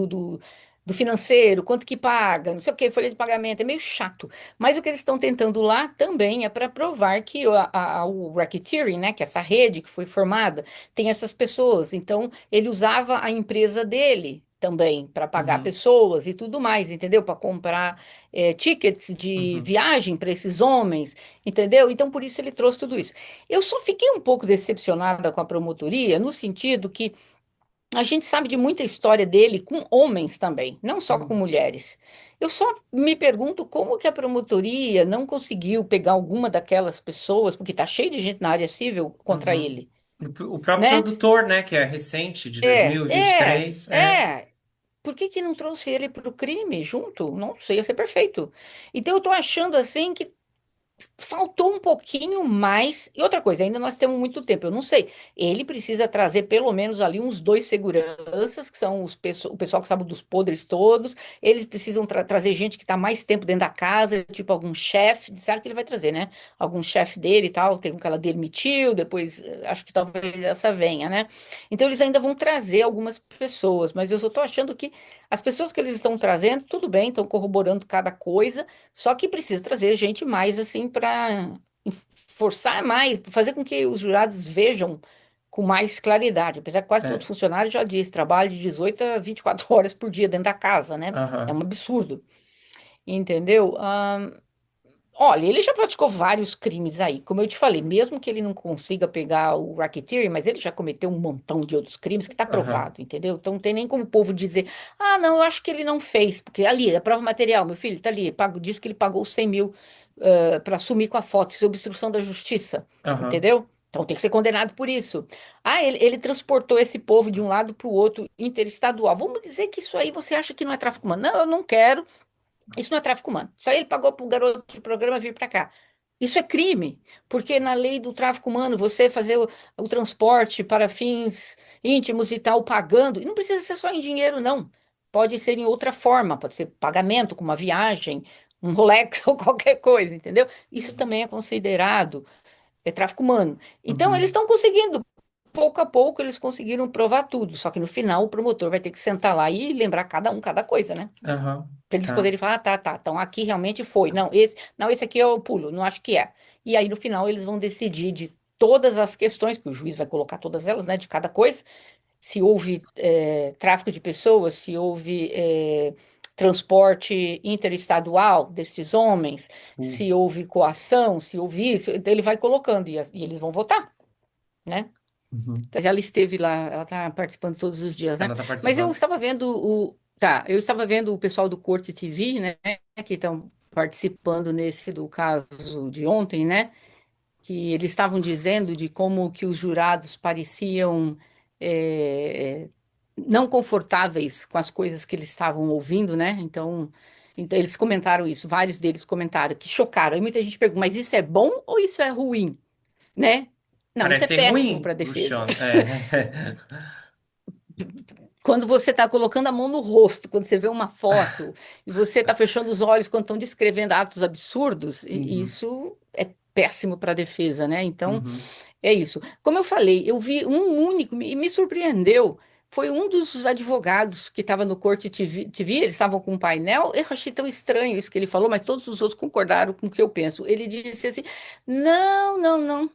do financeiro, quanto que paga, não sei o que, folha de pagamento, é meio chato. Mas o que eles estão tentando lá também é para provar que o racketeering, né, que essa rede que foi formada, tem essas pessoas. Então, ele usava a empresa dele também para pagar Uhum, pessoas e tudo mais, entendeu? Para comprar tickets de uhum, viagem para esses homens. Entendeu? Então, por isso ele trouxe tudo isso. Eu só fiquei um pouco decepcionada com a promotoria, no sentido que a gente sabe de muita história dele com homens também, não só com uhum, mulheres. Eu só me pergunto como que a promotoria não conseguiu pegar alguma daquelas pessoas, porque tá cheio de gente na área civil contra uhum. ele, O próprio né? produtor, né, que é recente, de É, é, 2023, é. Por que que não trouxe ele para o crime junto? Não sei, ia ser perfeito. Então eu tô achando assim que faltou um pouquinho mais. E outra coisa, ainda nós temos muito tempo. Eu não sei. Ele precisa trazer pelo menos ali uns dois seguranças, que são o pessoal que sabe dos podres todos. Eles precisam trazer gente que está mais tempo dentro da casa, tipo algum chefe. Disseram que ele vai trazer, né? Algum chefe dele e tal. Teve um que ela demitiu, depois acho que talvez essa venha, né? Então eles ainda vão trazer algumas pessoas, mas eu só tô achando que as pessoas que eles estão trazendo, tudo bem, estão corroborando cada coisa. Só que precisa trazer gente mais assim para forçar mais, fazer com que os jurados vejam com mais claridade. Apesar que quase todo é. funcionário já diz, trabalho de 18 a 24 horas por dia dentro da casa, né? É Aham, um absurdo, entendeu? Olha, ele já praticou vários crimes aí. Como eu te falei, mesmo que ele não consiga pegar o racketeering, mas ele já cometeu um montão de outros crimes que está aham, provado, entendeu? Então não tem nem como o povo dizer, ah, não, eu acho que ele não fez, porque ali, a prova material, meu filho, tá ali, diz que ele pagou 100 mil para sumir com a foto, isso é obstrução da justiça, aham, entendeu? Então tem que ser condenado por isso. Ah, ele transportou esse povo de um lado para o outro interestadual. Vamos dizer que isso aí você acha que não é tráfico humano? Não, eu não quero. Isso não é tráfico humano. Só ele pagou para o garoto de programa vir para cá. Isso é crime, porque na lei do tráfico humano, você fazer o transporte para fins íntimos e tal, pagando, e não precisa ser só em dinheiro, não. Pode ser em outra forma, pode ser pagamento, com uma viagem, um Rolex ou qualquer coisa, entendeu? Isso também é considerado tráfico humano. Então, eles uhum, estão conseguindo, pouco a pouco, eles conseguiram provar tudo, só que no final o promotor vai ter que sentar lá e lembrar cada um, cada coisa, né? aham, Para eles tá, poderem falar, ah, tá, tá, então aqui realmente foi. Não, esse aqui eu pulo, não acho que é. E aí no final eles vão decidir de todas as questões, porque o juiz vai colocar todas elas, né, de cada coisa, se houve tráfico de pessoas, se houve transporte interestadual desses homens, uh, se houve coação, se houve isso, então ele vai colocando e eles vão votar, né? uhum. Mas ela esteve lá, ela está participando todos os dias, né? Ela tá Mas eu participando. estava vendo eu estava vendo o pessoal do Corte TV, né, que estão participando nesse do caso de ontem, né? Que eles estavam dizendo de como que os jurados pareciam eh, não confortáveis com as coisas que eles estavam ouvindo, né? Então eles comentaram isso, vários deles comentaram que chocaram. E muita gente pergunta, mas isso é bom ou isso é ruim, né? Não, isso é Parece ser péssimo para ruim a pro defesa. Sean. É. Quando você está colocando a mão no rosto, quando você vê uma foto e você está fechando os olhos quando estão descrevendo atos absurdos, Uhum, isso é péssimo para a defesa, né? Então, uhum, é isso. Como eu falei, eu vi um único, e me surpreendeu, foi um dos advogados que estava no Corte TV, eles estavam com um painel, eu achei tão estranho isso que ele falou, mas todos os outros concordaram com o que eu penso. Ele disse assim: não, não, não.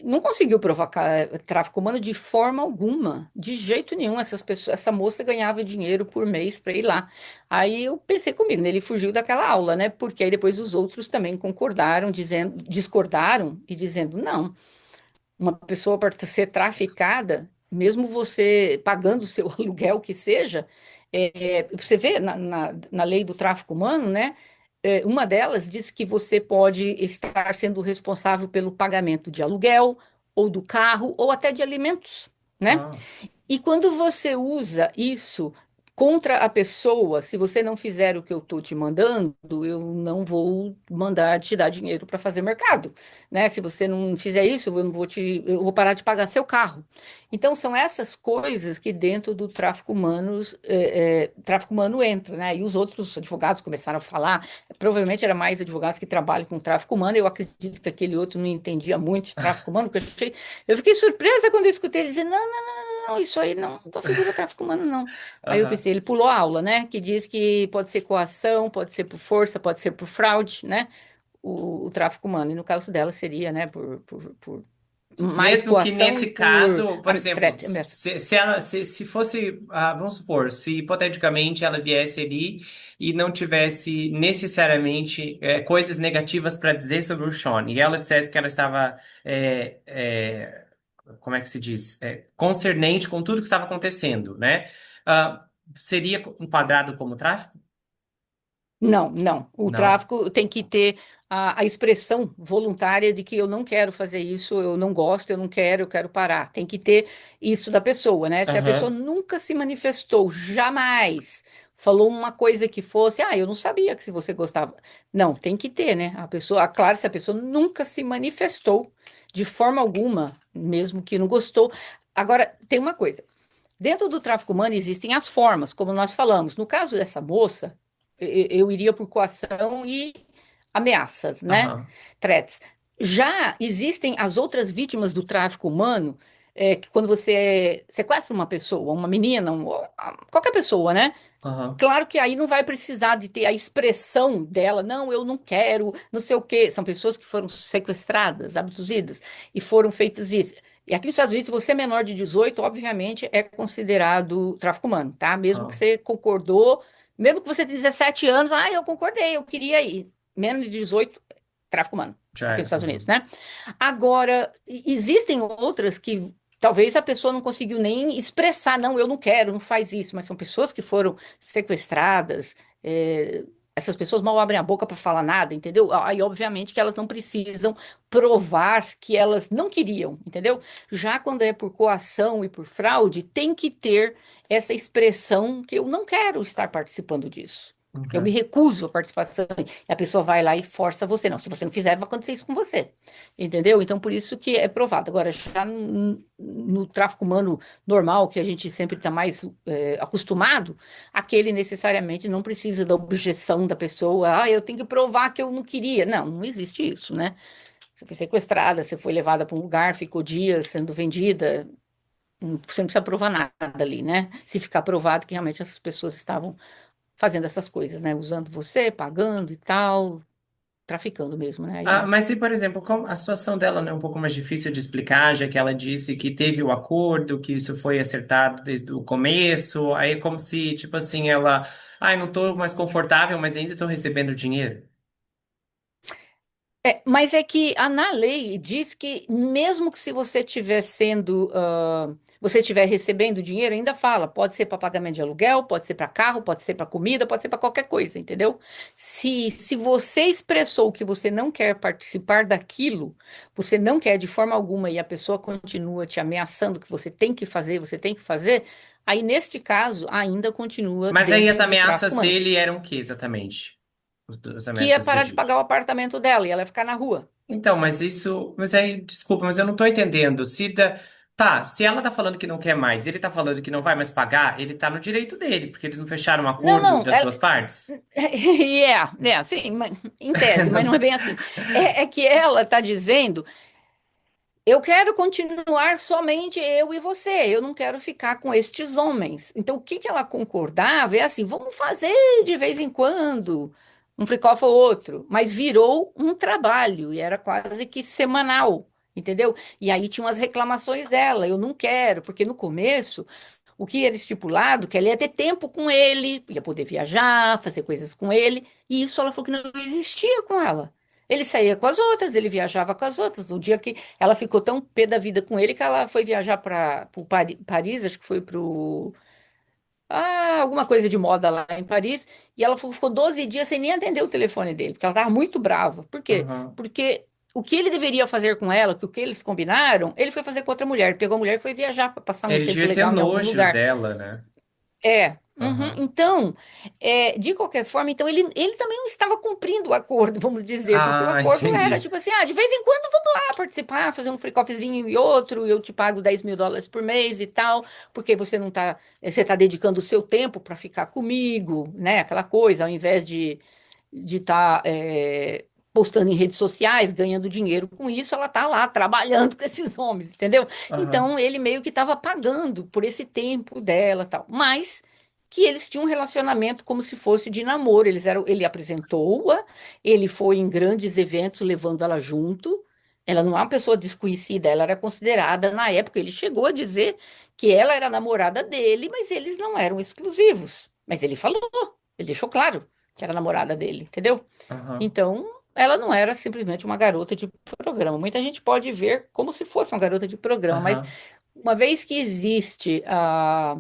Não conseguiu provocar tráfico humano de forma alguma, de jeito nenhum. Essas pessoas, essa moça ganhava dinheiro por mês para ir lá. Aí eu pensei comigo, né? Ele fugiu daquela aula, né? Porque aí depois os outros também concordaram, dizendo, discordaram e dizendo, não, uma pessoa para ser traficada, mesmo você pagando o seu aluguel que seja, você vê na lei do tráfico humano, né? Uma delas diz que você pode estar sendo responsável pelo pagamento de aluguel, ou do carro, ou até de alimentos, né? Ah, E quando você usa isso contra a pessoa, se você não fizer o que eu estou te mandando, eu não vou mandar te dar dinheiro para fazer mercado, né? Se você não fizer isso, eu não vou eu vou parar de pagar seu carro. Então são essas coisas que dentro do tráfico humano entra, né? E os outros advogados começaram a falar, provavelmente era mais advogados que trabalham com tráfico humano. Eu acredito que aquele outro não entendia muito de tráfico humano, porque eu fiquei surpresa quando eu escutei ele dizer, não, isso aí não configura tráfico humano, não. Aí eu aham. pensei, ele pulou a aula, né? Que diz que pode ser coação, pode ser por força, pode ser por fraude, né? O tráfico humano. E no caso dela seria, né? Por mais Mesmo que coação e nesse por caso, por exemplo, ameaça. se fosse, vamos supor, se hipoteticamente ela viesse ali e não tivesse necessariamente coisas negativas para dizer sobre o Sean, e ela dissesse que ela estava, é, é, como é que se diz, concernente com tudo que estava acontecendo, né? Ah, seria enquadrado como tráfico? Não, não. O Não. tráfico tem que ter a expressão voluntária de que eu não quero fazer isso, eu não gosto, eu quero parar. Tem que ter isso da pessoa, né? Se a pessoa Aham. nunca se manifestou, jamais falou uma coisa que fosse, eu não sabia que se você gostava. Não, tem que ter, né? A pessoa, claro, se a pessoa nunca se manifestou de forma alguma, mesmo que não gostou. Agora, tem uma coisa. Dentro do tráfico humano existem as formas, como nós falamos. No caso dessa moça, eu iria por coação e ameaças, né? Aham. Threats. Já existem as outras vítimas do tráfico humano, que quando você sequestra uma pessoa, uma menina, qualquer pessoa, né? Aham. Claro que aí não vai precisar de ter a expressão dela, não, eu não quero, não sei o quê. São pessoas que foram sequestradas, abduzidas e foram feitas isso. E aqui nos Estados Unidos, se você é menor de 18, obviamente é considerado tráfico humano, tá? Mesmo que Ah, você concordou, mesmo que você tenha 17 anos, eu concordei, eu queria ir. Menos de 18, tráfico humano, já aqui nos era. Estados Unidos, né? Agora, existem outras que talvez a pessoa não conseguiu nem expressar, não, eu não quero, não faz isso, mas são pessoas que foram sequestradas, essas pessoas mal abrem a boca para falar nada, entendeu? Aí, obviamente, que elas não precisam provar que elas não queriam, entendeu? Já quando é por coação e por fraude, tem que ter essa expressão que eu não quero estar participando disso. Eu me Ok. recuso à participação. E a pessoa vai lá e força você. Não, se você não fizer, vai acontecer isso com você. Entendeu? Então, por isso que é provado. Agora, já no tráfico humano normal, que a gente sempre está mais acostumado, aquele necessariamente não precisa da objeção da pessoa. Eu tenho que provar que eu não queria. Não, não existe isso, né? Você foi sequestrada, você foi levada para um lugar, ficou dias sendo vendida. Você não precisa provar nada ali, né? Se ficar provado que realmente essas pessoas estavam fazendo essas coisas, né? Usando você, pagando e tal, traficando mesmo, né? Ah, Aí, mas se, por exemplo, como a situação dela né, é um pouco mais difícil de explicar, já que ela disse que teve o acordo, que isso foi acertado desde o começo, aí é como se, tipo assim, ela, ai, não tô mais confortável, mas ainda tô recebendo dinheiro. mas é que na lei diz que mesmo que se você estiver você estiver recebendo dinheiro, ainda fala, pode ser para pagamento de aluguel, pode ser para carro, pode ser para comida, pode ser para qualquer coisa, entendeu? Se você expressou que você não quer participar daquilo, você não quer de forma alguma e a pessoa continua te ameaçando que você tem que fazer, aí neste caso ainda continua Mas aí as dentro do ameaças tráfico humano, dele eram o que exatamente? As que é ameaças do parar de tipo. pagar o apartamento dela e ela ficar na rua. Então, mas isso, mas aí, desculpa, mas eu não tô entendendo. Tá, se ela tá falando que não quer mais, ele tá falando que não vai mais pagar, ele tá no direito dele, porque eles não fecharam um Não, acordo não, das duas partes. sim, em tese, mas não é bem assim. É que ela está dizendo, eu quero continuar somente eu e você, eu não quero ficar com estes homens. Então, o que que ela concordava é assim, vamos fazer de vez em quando, um free-off ou outro, mas virou um trabalho e era quase que semanal, entendeu? E aí tinham as reclamações dela, eu não quero, porque no começo o que era estipulado, que ela ia ter tempo com ele, ia poder viajar, fazer coisas com ele, e isso ela falou que não existia com ela. Ele saía com as outras, ele viajava com as outras. No dia que ela ficou tão pé da vida com ele que ela foi viajar para Paris, acho que foi para alguma coisa de moda lá em Paris, e ela ficou 12 dias sem nem atender o telefone dele, porque ela estava muito brava. Por quê? Aham. Porque o que ele deveria fazer com ela, que o que eles combinaram, ele foi fazer com outra mulher. Pegou a mulher e foi viajar para passar um Ele tempo devia ter legal em algum nojo lugar. dela, né? É. Uhum. Aham. Então, de qualquer forma, então ele também não estava cumprindo o acordo, vamos dizer, porque o Ah, acordo era entendi. tipo assim, de vez em quando vamos lá participar, fazer um free-coffeezinho e outro, eu te pago US$ 10.000 por mês e tal, porque você tá dedicando o seu tempo para ficar comigo, né? Aquela coisa, ao invés de estar postando em redes sociais, ganhando dinheiro com isso, ela tá lá trabalhando com esses homens, entendeu? Aham. Então ele meio que estava pagando por esse tempo dela, tal. Mas que eles tinham um relacionamento como se fosse de namoro. Ele apresentou-a, ele foi em grandes eventos levando ela junto. Ela não é uma pessoa desconhecida, ela era considerada na época. Ele chegou a dizer que ela era namorada dele, mas eles não eram exclusivos. Mas ele falou, ele deixou claro que era namorada dele, entendeu? Aham. Então, ela não era simplesmente uma garota de programa. Muita gente pode ver como se fosse uma garota de programa, mas Aham. uma vez que existe a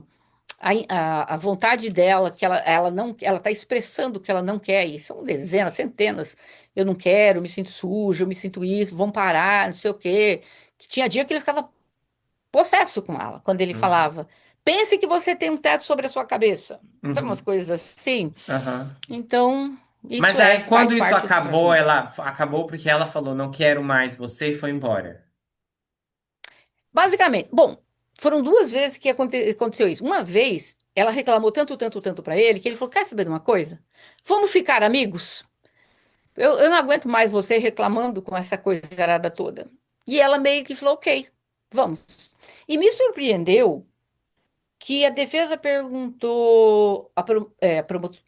vontade dela, que ela não, ela está expressando que ela não quer, e são dezenas, centenas, eu não quero, eu me sinto sujo, eu me sinto isso, vamos parar, não sei o quê. Que tinha dia que ele ficava possesso com ela, quando ele Uhum. falava, pense que você tem um teto sobre a sua cabeça. Sabe umas Uhum. coisas assim? Aham. Então, Mas isso aí, faz quando isso parte do acabou, tratamento. ela acabou porque ela falou, não quero mais você e foi embora. Basicamente, bom, foram duas vezes que aconteceu isso. Uma vez, ela reclamou tanto, tanto, tanto pra ele, que ele falou: Quer saber de uma coisa? Vamos ficar amigos? Eu não aguento mais você reclamando com essa coisarada toda. E ela meio que falou: Ok, vamos. E me surpreendeu que a defesa perguntou.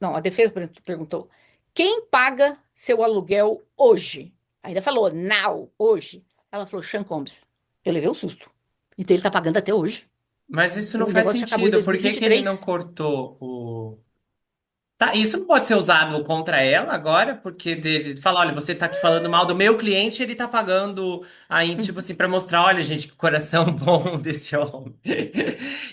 Não, a defesa perguntou: Quem paga seu aluguel hoje? Ainda falou: Now, hoje. Ela falou: Sean Combs. Eu levei um susto. Então ele tá pagando até hoje. Mas isso não O faz negócio já acabou em sentido. dois mil Por e que vinte e que ele não três. cortou o. Tá, isso não pode ser usado contra ela agora, porque dele fala, olha, você tá aqui falando mal do meu cliente, ele tá pagando aí, tipo assim, pra mostrar, olha, gente, que coração bom desse homem.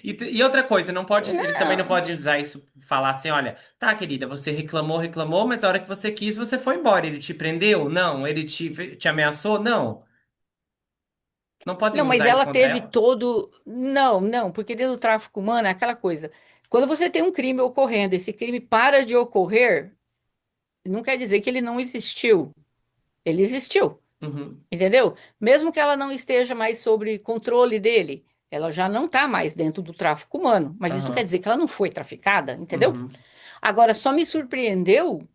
E outra coisa, não pode, eles também não Não. podem usar isso, falar assim, olha, tá, querida, você reclamou, reclamou, mas a hora que você quis, você foi embora. Ele te prendeu? Não. Ele te ameaçou? Não. Não Não, podem mas usar isso ela contra teve ela? todo. Não, não, porque dentro do tráfico humano é aquela coisa. Quando você tem um crime ocorrendo, esse crime para de ocorrer, não quer dizer que ele não existiu. Ele existiu, Uhum, entendeu? Mesmo que ela não esteja mais sob controle dele, ela já não está mais dentro do tráfico humano. Mas isso não quer aham, dizer que ela não foi traficada, entendeu? uhum. Agora, só me surpreendeu,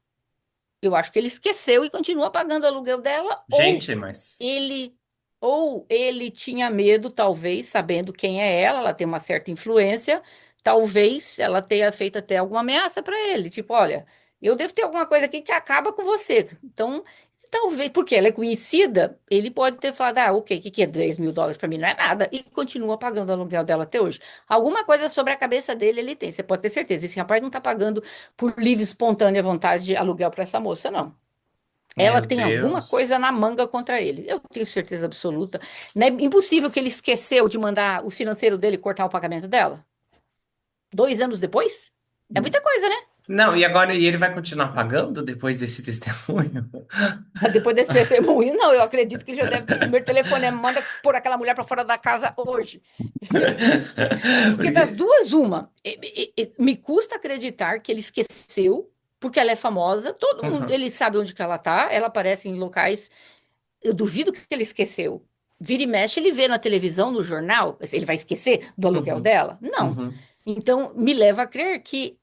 eu acho que ele esqueceu e continua pagando o aluguel dela, Gente, mas. ele ou ele tinha medo, talvez, sabendo quem é ela tem uma certa influência, talvez ela tenha feito até alguma ameaça para ele, tipo, olha, eu devo ter alguma coisa aqui que acaba com você. Então, talvez, porque ela é conhecida, ele pode ter falado, ok, o que que é US$ 10.000 para mim? Não é nada, e continua pagando o aluguel dela até hoje. Alguma coisa sobre a cabeça dele ele tem, você pode ter certeza. Esse rapaz não está pagando por livre, espontânea vontade de aluguel para essa moça, não. Ela Meu tem alguma Deus. coisa na manga contra ele. Eu tenho certeza absoluta. Não é impossível que ele esqueceu de mandar o financeiro dele cortar o pagamento dela. 2 anos depois? É muita coisa, né? Não, e agora e ele vai continuar pagando depois desse testemunho? Depois desse testemunho, não, eu acredito que ele já deve. O primeiro telefonema manda pôr aquela mulher para fora da casa hoje. Porque das Porque. duas, uma. Me custa acreditar que ele esqueceu, porque ela é famosa, todo mundo, Uhum, ele sabe onde que ela tá, ela aparece em locais. Eu duvido que ele esqueceu. Vira e mexe, ele vê na televisão, no jornal, ele vai esquecer do aluguel uhum, dela? Não. uhum. Então, me leva a crer que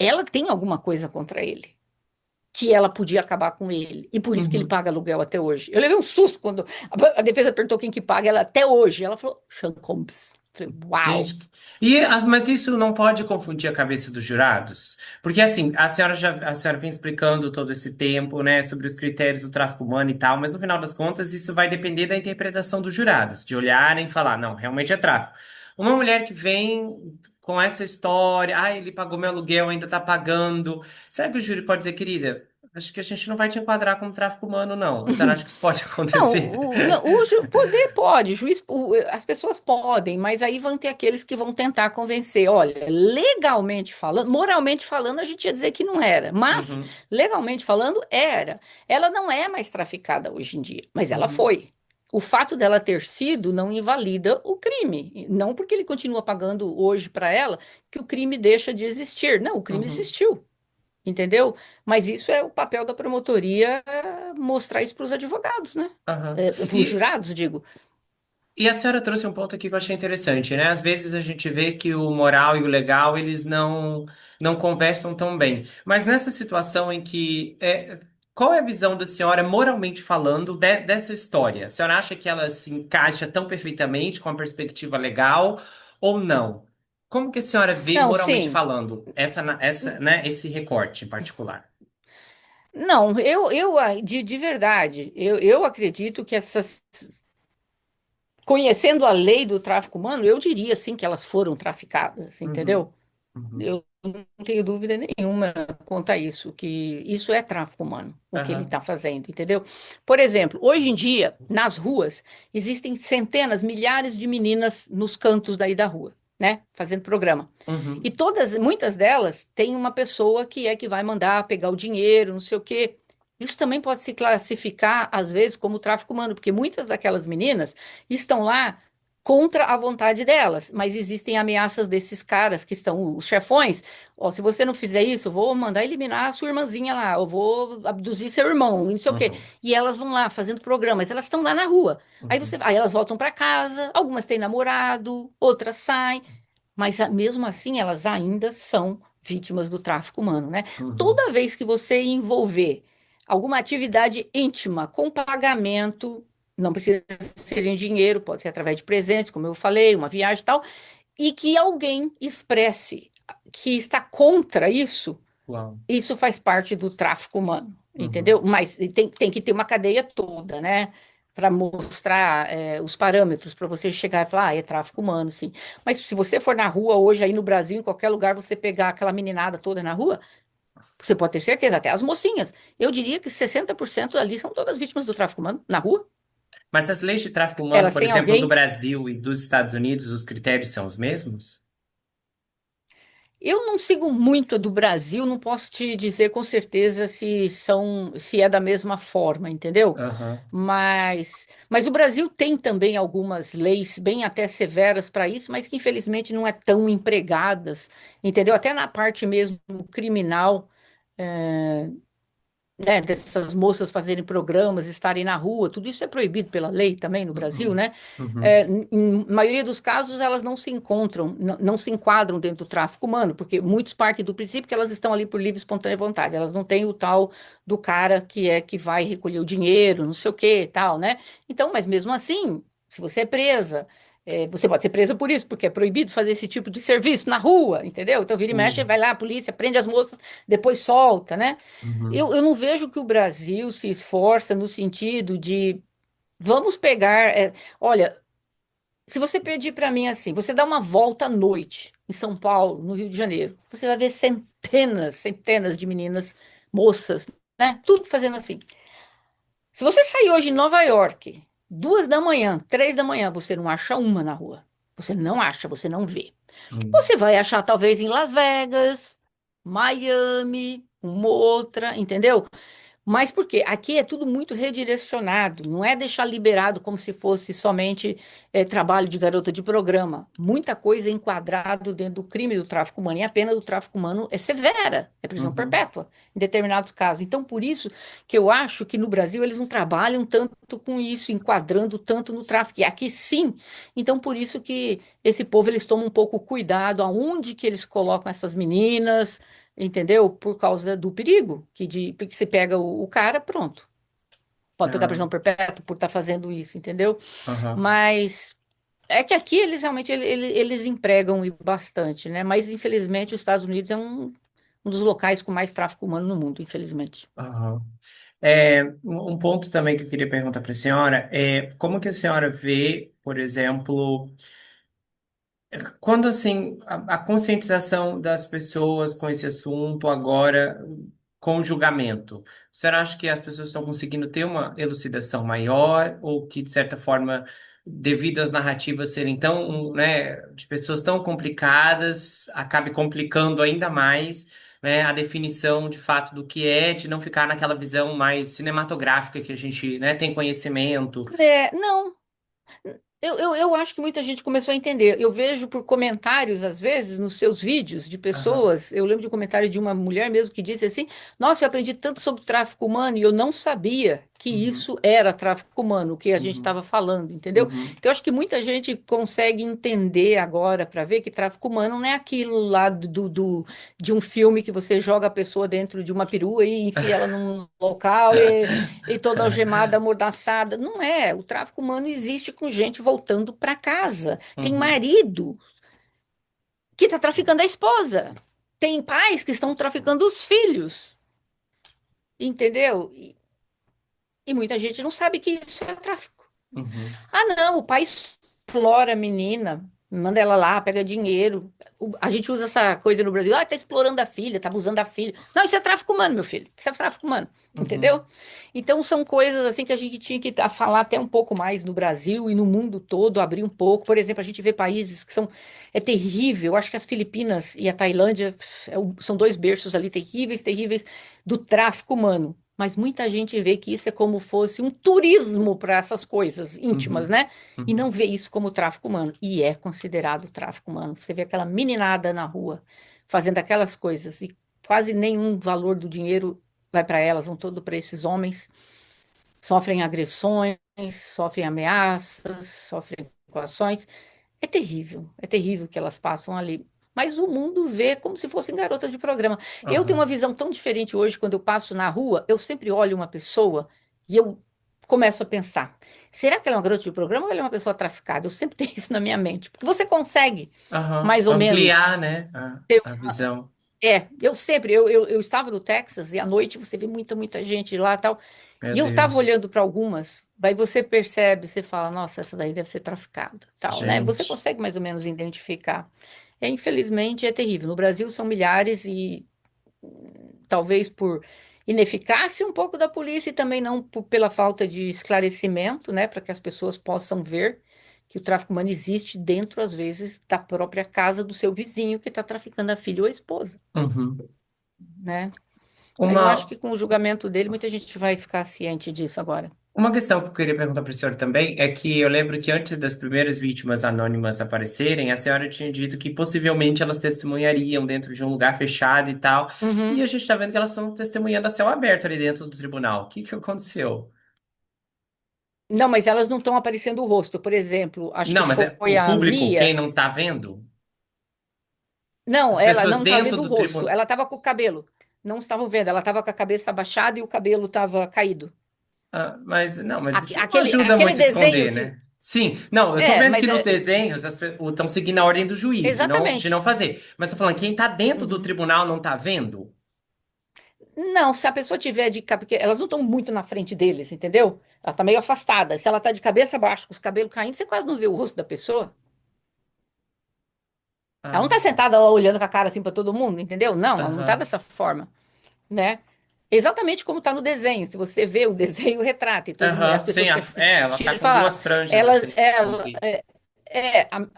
ela tem alguma coisa contra ele. que ela podia acabar com ele. E por isso que ele Uhum. paga aluguel até hoje. Eu levei um susto quando a defesa perguntou quem que paga ela até hoje. Ela falou, Sean Combs. Falei, uau. Gente, mas isso não pode confundir a cabeça dos jurados? Porque assim, a senhora vem explicando todo esse tempo, né, sobre os critérios do tráfico humano e tal, mas no final das contas isso vai depender da interpretação dos jurados, de olharem e falar, não, realmente é tráfico. Uma mulher que vem com essa história, ah, ele pagou meu aluguel, ainda tá pagando. Será que o júri pode dizer, querida, acho que a gente não vai te enquadrar como tráfico humano, não. Você acha que isso pode Não, acontecer? não, poder pode, as pessoas podem, mas aí vão ter aqueles que vão tentar convencer. Olha, legalmente falando, moralmente falando, a gente ia dizer que não era, mas Uhum, legalmente falando, era. Ela não é mais traficada hoje em dia, mas ela uhum, foi. O fato dela ter sido não invalida o crime. Não porque ele continua pagando hoje para ela que o crime deixa de existir. Não, o crime uhum, existiu. Entendeu? Mas isso é o papel da promotoria mostrar isso para os advogados, né? aham. Para os jurados, digo. E a senhora trouxe um ponto aqui que eu achei interessante, né? Às vezes a gente vê que o moral e o legal, eles não conversam tão bem. Mas nessa situação em que... qual é a visão da senhora, moralmente falando, dessa história? A senhora acha que ela se encaixa tão perfeitamente com a perspectiva legal ou não? Como que a senhora vê, Não, moralmente sim. falando, né, esse recorte em particular? Não, de verdade, eu acredito que essas. Conhecendo a lei do tráfico humano, eu diria sim que elas foram traficadas, Uhum, entendeu? uhum, Eu não tenho dúvida nenhuma quanto a isso, que isso é tráfico humano, o que ele aham, está fazendo, entendeu? Por exemplo, hoje em dia, nas ruas, existem centenas, milhares de meninas nos cantos daí da rua, né? Fazendo programa. E uhum, muitas delas têm uma pessoa que vai mandar pegar o dinheiro, não sei o quê. Isso também pode se classificar, às vezes, como tráfico humano, porque muitas daquelas meninas estão lá contra a vontade delas, mas existem ameaças desses caras que estão os chefões. Ó, se você não fizer isso, eu vou mandar eliminar a sua irmãzinha lá, eu vou abduzir seu irmão, não sei o quê. uhum, E elas vão lá fazendo programas, elas estão lá na rua. uhum, Aí elas voltam para casa, algumas têm namorado, outras saem. Mas mesmo assim, elas ainda são vítimas do tráfico humano, né? uhum, Toda vez que você envolver alguma atividade íntima com pagamento, não precisa ser em dinheiro, pode ser através de presentes, como eu falei, uma viagem e tal, e que alguém expresse que está contra isso, uau, isso faz parte do tráfico humano, uhum. entendeu? Mas tem que ter uma cadeia toda, né? Para mostrar os parâmetros, para você chegar e falar, é tráfico humano, sim. Mas se você for na rua hoje, aí no Brasil, em qualquer lugar, você pegar aquela meninada toda na rua, você pode ter certeza, até as mocinhas. Eu diria que 60% ali são todas vítimas do tráfico humano, na rua. Mas as leis de tráfico humano, Elas por têm exemplo, do alguém. Brasil e dos Estados Unidos, os critérios são os mesmos? Eu não sigo muito a do Brasil, não posso te dizer com certeza se é da mesma forma, entendeu? Aham. Mas o Brasil tem também algumas leis bem até severas para isso, mas que infelizmente não é tão empregadas, entendeu? Até na parte mesmo criminal. eh, né, dessas moças fazerem programas, estarem na rua, tudo isso é proibido pela lei também no Brasil, Uhum. né? Uhum. Em maioria dos casos, elas não se encontram, não se enquadram dentro do tráfico humano, porque muitos partem do princípio que elas estão ali por livre e espontânea vontade, elas não têm o tal do cara que vai recolher o dinheiro, não sei o que, tal, né? Então, mas mesmo assim, se você é presa, você pode ser presa por isso, porque é proibido fazer esse tipo de serviço na rua, entendeu? Então, vira e mexe, Sim. vai lá, a polícia prende as moças, depois solta, né? Uhum. Eu não vejo que o Brasil se esforça no sentido de vamos pegar. Olha, se você pedir para mim assim, você dá uma volta à noite em São Paulo, no Rio de Janeiro, você vai ver centenas, centenas de meninas, moças, né? Tudo fazendo assim. Se você sair hoje em Nova York, 2 da manhã, 3 da manhã, você não acha uma na rua. Você não acha, você não vê. Uhum. Você vai achar talvez em Las Vegas, Miami, uma outra, entendeu? Mas por quê? Aqui é tudo muito redirecionado, não é deixar liberado como se fosse somente trabalho de garota de programa. Muita coisa é enquadrado dentro do crime do tráfico humano, e a pena do tráfico humano é severa, é prisão Uhum. perpétua, em determinados casos. Então, por isso que eu acho que no Brasil eles não trabalham tanto com isso, enquadrando tanto no tráfico, e aqui sim. Então, por isso que esse povo eles tomam um pouco cuidado aonde que eles colocam essas meninas, entendeu? Por causa do perigo, porque você pega o cara, pronto. Pode pegar Ah, prisão perpétua por estar fazendo isso, entendeu? aham. Mas é que aqui eles realmente eles empregam e bastante, né? Mas infelizmente os Estados Unidos é um dos locais com mais tráfico humano no mundo, infelizmente. Aham. Um ponto também que eu queria perguntar para a senhora é como que a senhora vê, por exemplo, quando assim a conscientização das pessoas com esse assunto agora com o julgamento, a senhora acha que as pessoas estão conseguindo ter uma elucidação maior ou que de certa forma, devido às narrativas serem tão, né, de pessoas tão complicadas, acabe complicando ainda mais, né, a definição de fato do que é, de não ficar naquela visão mais cinematográfica que a gente, né, tem conhecimento. Não. Eu acho que muita gente começou a entender. Eu vejo por comentários, às vezes, nos seus vídeos de Aham, pessoas. Eu lembro de um comentário de uma mulher mesmo que disse assim: Nossa, eu aprendi tanto sobre tráfico humano e eu não sabia que uhum, isso era tráfico humano, o que a gente uhum, estava falando, entendeu? uhum. Então, eu acho que muita gente consegue entender agora para ver que tráfico humano não é aquilo lá de um filme que você joga a pessoa dentro de uma perua e enfia ela num local e toda algemada, amordaçada. Não é. O tráfico humano existe com gente voltando para casa. Tem Uhum, marido que está traficando a esposa. Tem pais que estão traficando os filhos. Entendeu? E muita gente não sabe que isso é tráfico. uhum, Ah, não, o pai explora a menina, manda ela lá, pega dinheiro. A gente usa essa coisa no Brasil, tá explorando a filha, tá abusando da filha. Não, isso é tráfico humano, meu filho. Isso é tráfico humano, entendeu? uhum, Então são coisas assim que a gente tinha que falar até um pouco mais no Brasil e no mundo todo, abrir um pouco. Por exemplo, a gente vê países que são é terrível. Eu acho que as Filipinas e a Tailândia são dois berços ali terríveis, terríveis do tráfico humano. Mas muita gente vê que isso é como fosse um turismo para essas coisas íntimas, uhum, né? E não uhum, vê isso como tráfico humano. E é considerado tráfico humano. Você vê aquela meninada na rua fazendo aquelas coisas e quase nenhum valor do dinheiro vai para elas, vão todo para esses homens. Sofrem agressões, sofrem ameaças, sofrem coações. É terrível o que elas passam ali. Mas o mundo vê como se fossem garotas de programa. Eu tenho uma aham. visão tão diferente hoje quando eu passo na rua, eu sempre olho uma pessoa e eu começo a pensar: será que ela é uma garota de programa ou ela é uma pessoa traficada? Eu sempre tenho isso na minha mente. Porque você consegue, Aham. mais ou menos, Ampliar, né, ter a visão. eu sempre, eu estava no Texas e à noite você vê muita gente lá e tal. Meu E eu estava Deus. olhando para algumas, daí você percebe, você fala, nossa, essa daí deve ser traficada, tal, né? Você Gente. consegue mais ou menos identificar. Infelizmente é terrível. No Brasil são milhares e talvez por ineficácia um pouco da polícia e também não pela falta de esclarecimento, né, para que as pessoas possam ver que o tráfico humano existe dentro, às vezes, da própria casa do seu vizinho que está traficando a filha ou a esposa, Uhum. né? Mas eu acho Uma, que com o julgamento dele, muita gente vai ficar ciente disso agora. uma questão que eu queria perguntar para a senhora também é que eu lembro que antes das primeiras vítimas anônimas aparecerem, a senhora tinha dito que possivelmente elas testemunhariam dentro de um lugar fechado e tal. E Uhum. a gente está vendo que elas estão testemunhando a céu aberto ali dentro do tribunal. O que que aconteceu? Não, mas elas não estão aparecendo o rosto. Por exemplo, acho que Não, mas é foi o a público, quem Mia. não está vendo? Não, As ela pessoas não está dentro vendo o do rosto. tribunal. Ela estava com o cabelo. Não estavam vendo. Ela estava com a cabeça abaixada e o cabelo estava caído. Ah, mas não, mas isso não ajuda Aquele muito a desenho esconder, que. né? Sim, não, eu tô vendo que Mas nos é. desenhos estão seguindo a ordem do juiz de não Exatamente. fazer. Mas tô falando, quem tá dentro do Uhum. tribunal não tá vendo? Não, se a pessoa tiver de porque elas não estão muito na frente deles, entendeu? Ela está meio afastada. Se ela está de cabeça baixa, com os cabelos caindo, você quase não vê o rosto da pessoa. Ela não Ah, está sentada lá olhando com a cara assim para todo mundo, entendeu? Não, ela não está aham. dessa forma, né? Exatamente como está no desenho. Se você vê o desenho, o retrato, e todo mundo, Aham, as sim, pessoas que assistem ela tá com falam, duas franjas ela, assim, ela, compridas.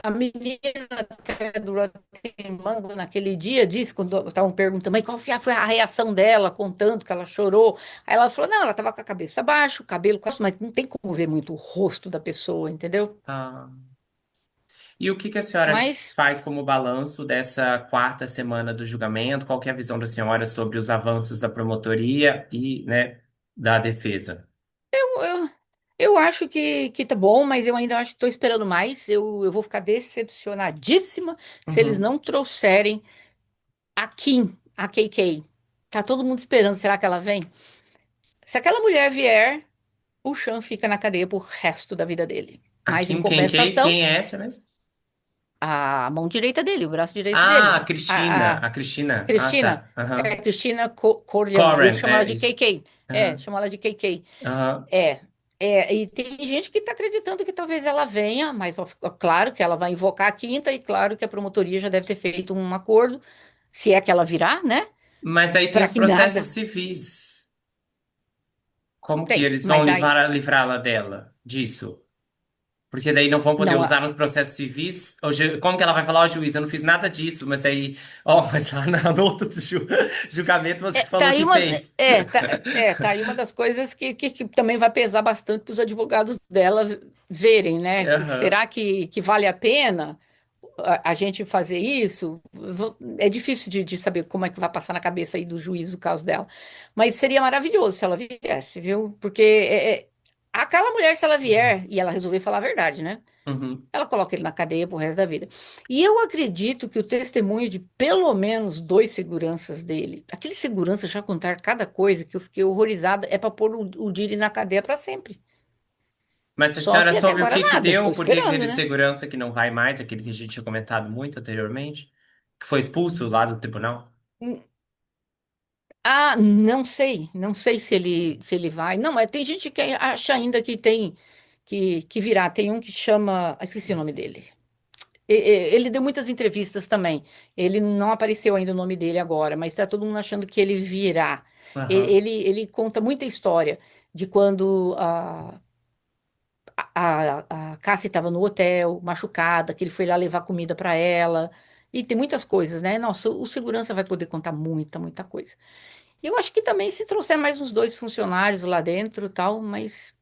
a menina até do Rotten Mango naquele dia disse, quando estavam perguntando, mas qual foi a reação dela, contando que ela chorou. Aí ela falou, não, ela estava com a cabeça baixa, o cabelo quase, mas não tem como ver muito o rosto da pessoa, entendeu? Ah. E o que que a senhora Mas faz como balanço dessa quarta semana do julgamento? Qual que é a visão da senhora sobre os avanços da promotoria e, né, da defesa? eu, eu acho que tá bom, mas eu ainda acho que estou esperando mais. Eu vou ficar decepcionadíssima se eles Uhum, não trouxerem a Kim. a KK. Tá todo mundo esperando, será que ela vem? Se aquela mulher vier, o Sean fica na cadeia pro resto da vida dele. A Mas em Kim, quem compensação, é essa mesmo? a mão direita dele, o braço direito Ah, dele. A A Cristina. Ah, Cristina, tá. Aham. Cristina Corian, eu Coren, chamo ela é de isso. KK. Aham. Chamo ela de KK. Aham. É, e tem gente que está acreditando que talvez ela venha, mas ó, claro que ela vai invocar a quinta e claro que a promotoria já deve ter feito um acordo, se é que ela virá, né? Mas aí tem Para os que processos nada. civis. Como que Tem, eles vão mas aí. livrá-la dela disso? Porque daí não vão poder Não, usar nos processos civis. Como que ela vai falar, ó, juiz, eu não fiz nada disso, mas aí, ó, mas lá no outro julgamento você tá falou aí que uma, fez. tá aí uma das coisas que também vai pesar bastante para os advogados dela verem, né? Aham. Será que vale a pena a gente fazer isso? É difícil de saber como é que vai passar na cabeça aí do juiz o caso dela. Mas seria maravilhoso se ela viesse, viu? Porque aquela mulher, se ela vier e ela resolver falar a verdade, né? Uhum. Ela coloca ele na cadeia pro resto da vida. E eu acredito que o testemunho de pelo menos dois seguranças dele, aquele segurança já contar cada coisa que eu fiquei horrorizada, é para pôr o Diri na cadeia para sempre. Mas a Só senhora que até soube o agora que que nada, tô deu, porque esperando, aquele né? segurança que não vai mais, aquele que a gente tinha comentado muito anteriormente, que foi expulso lá do tribunal? Ah, não sei se ele vai. Não, mas tem gente que acha ainda que tem que virá. Tem um que chama, esqueci o nome dele. Ele deu muitas entrevistas também. Ele não apareceu ainda o nome dele agora, mas está todo mundo achando que ele virá. Aham. Ele conta muita história de quando a Cassie estava no hotel, machucada, que ele foi lá levar comida para ela. E tem muitas coisas, né? Nossa, o segurança vai poder contar muita coisa. E eu acho que também se trouxer mais uns dois funcionários lá dentro, e tal, mas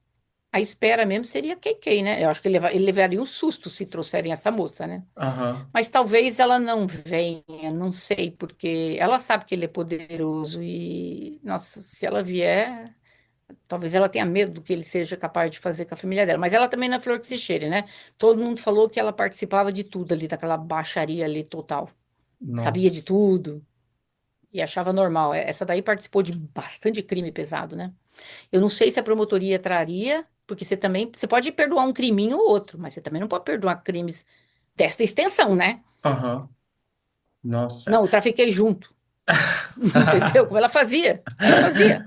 a espera mesmo seria a KK, né? Eu acho que ele levaria um susto se trouxerem essa moça, né? Aham. Mas talvez ela não venha, não sei, porque ela sabe que ele é poderoso e, nossa, se ela vier, talvez ela tenha medo do que ele seja capaz de fazer com a família dela. Mas ela também não é flor que se cheire, né? Todo mundo falou que ela participava de tudo ali, daquela baixaria ali total. Sabia de Nossa. tudo e achava normal. Essa daí participou de bastante crime pesado, né? Eu não sei se a promotoria traria, porque você pode perdoar um criminho ou outro, mas você também não pode perdoar crimes desta extensão, né? Aham. Nossa. Não, eu trafiquei junto. Entendeu? Como ela fazia. Ela fazia.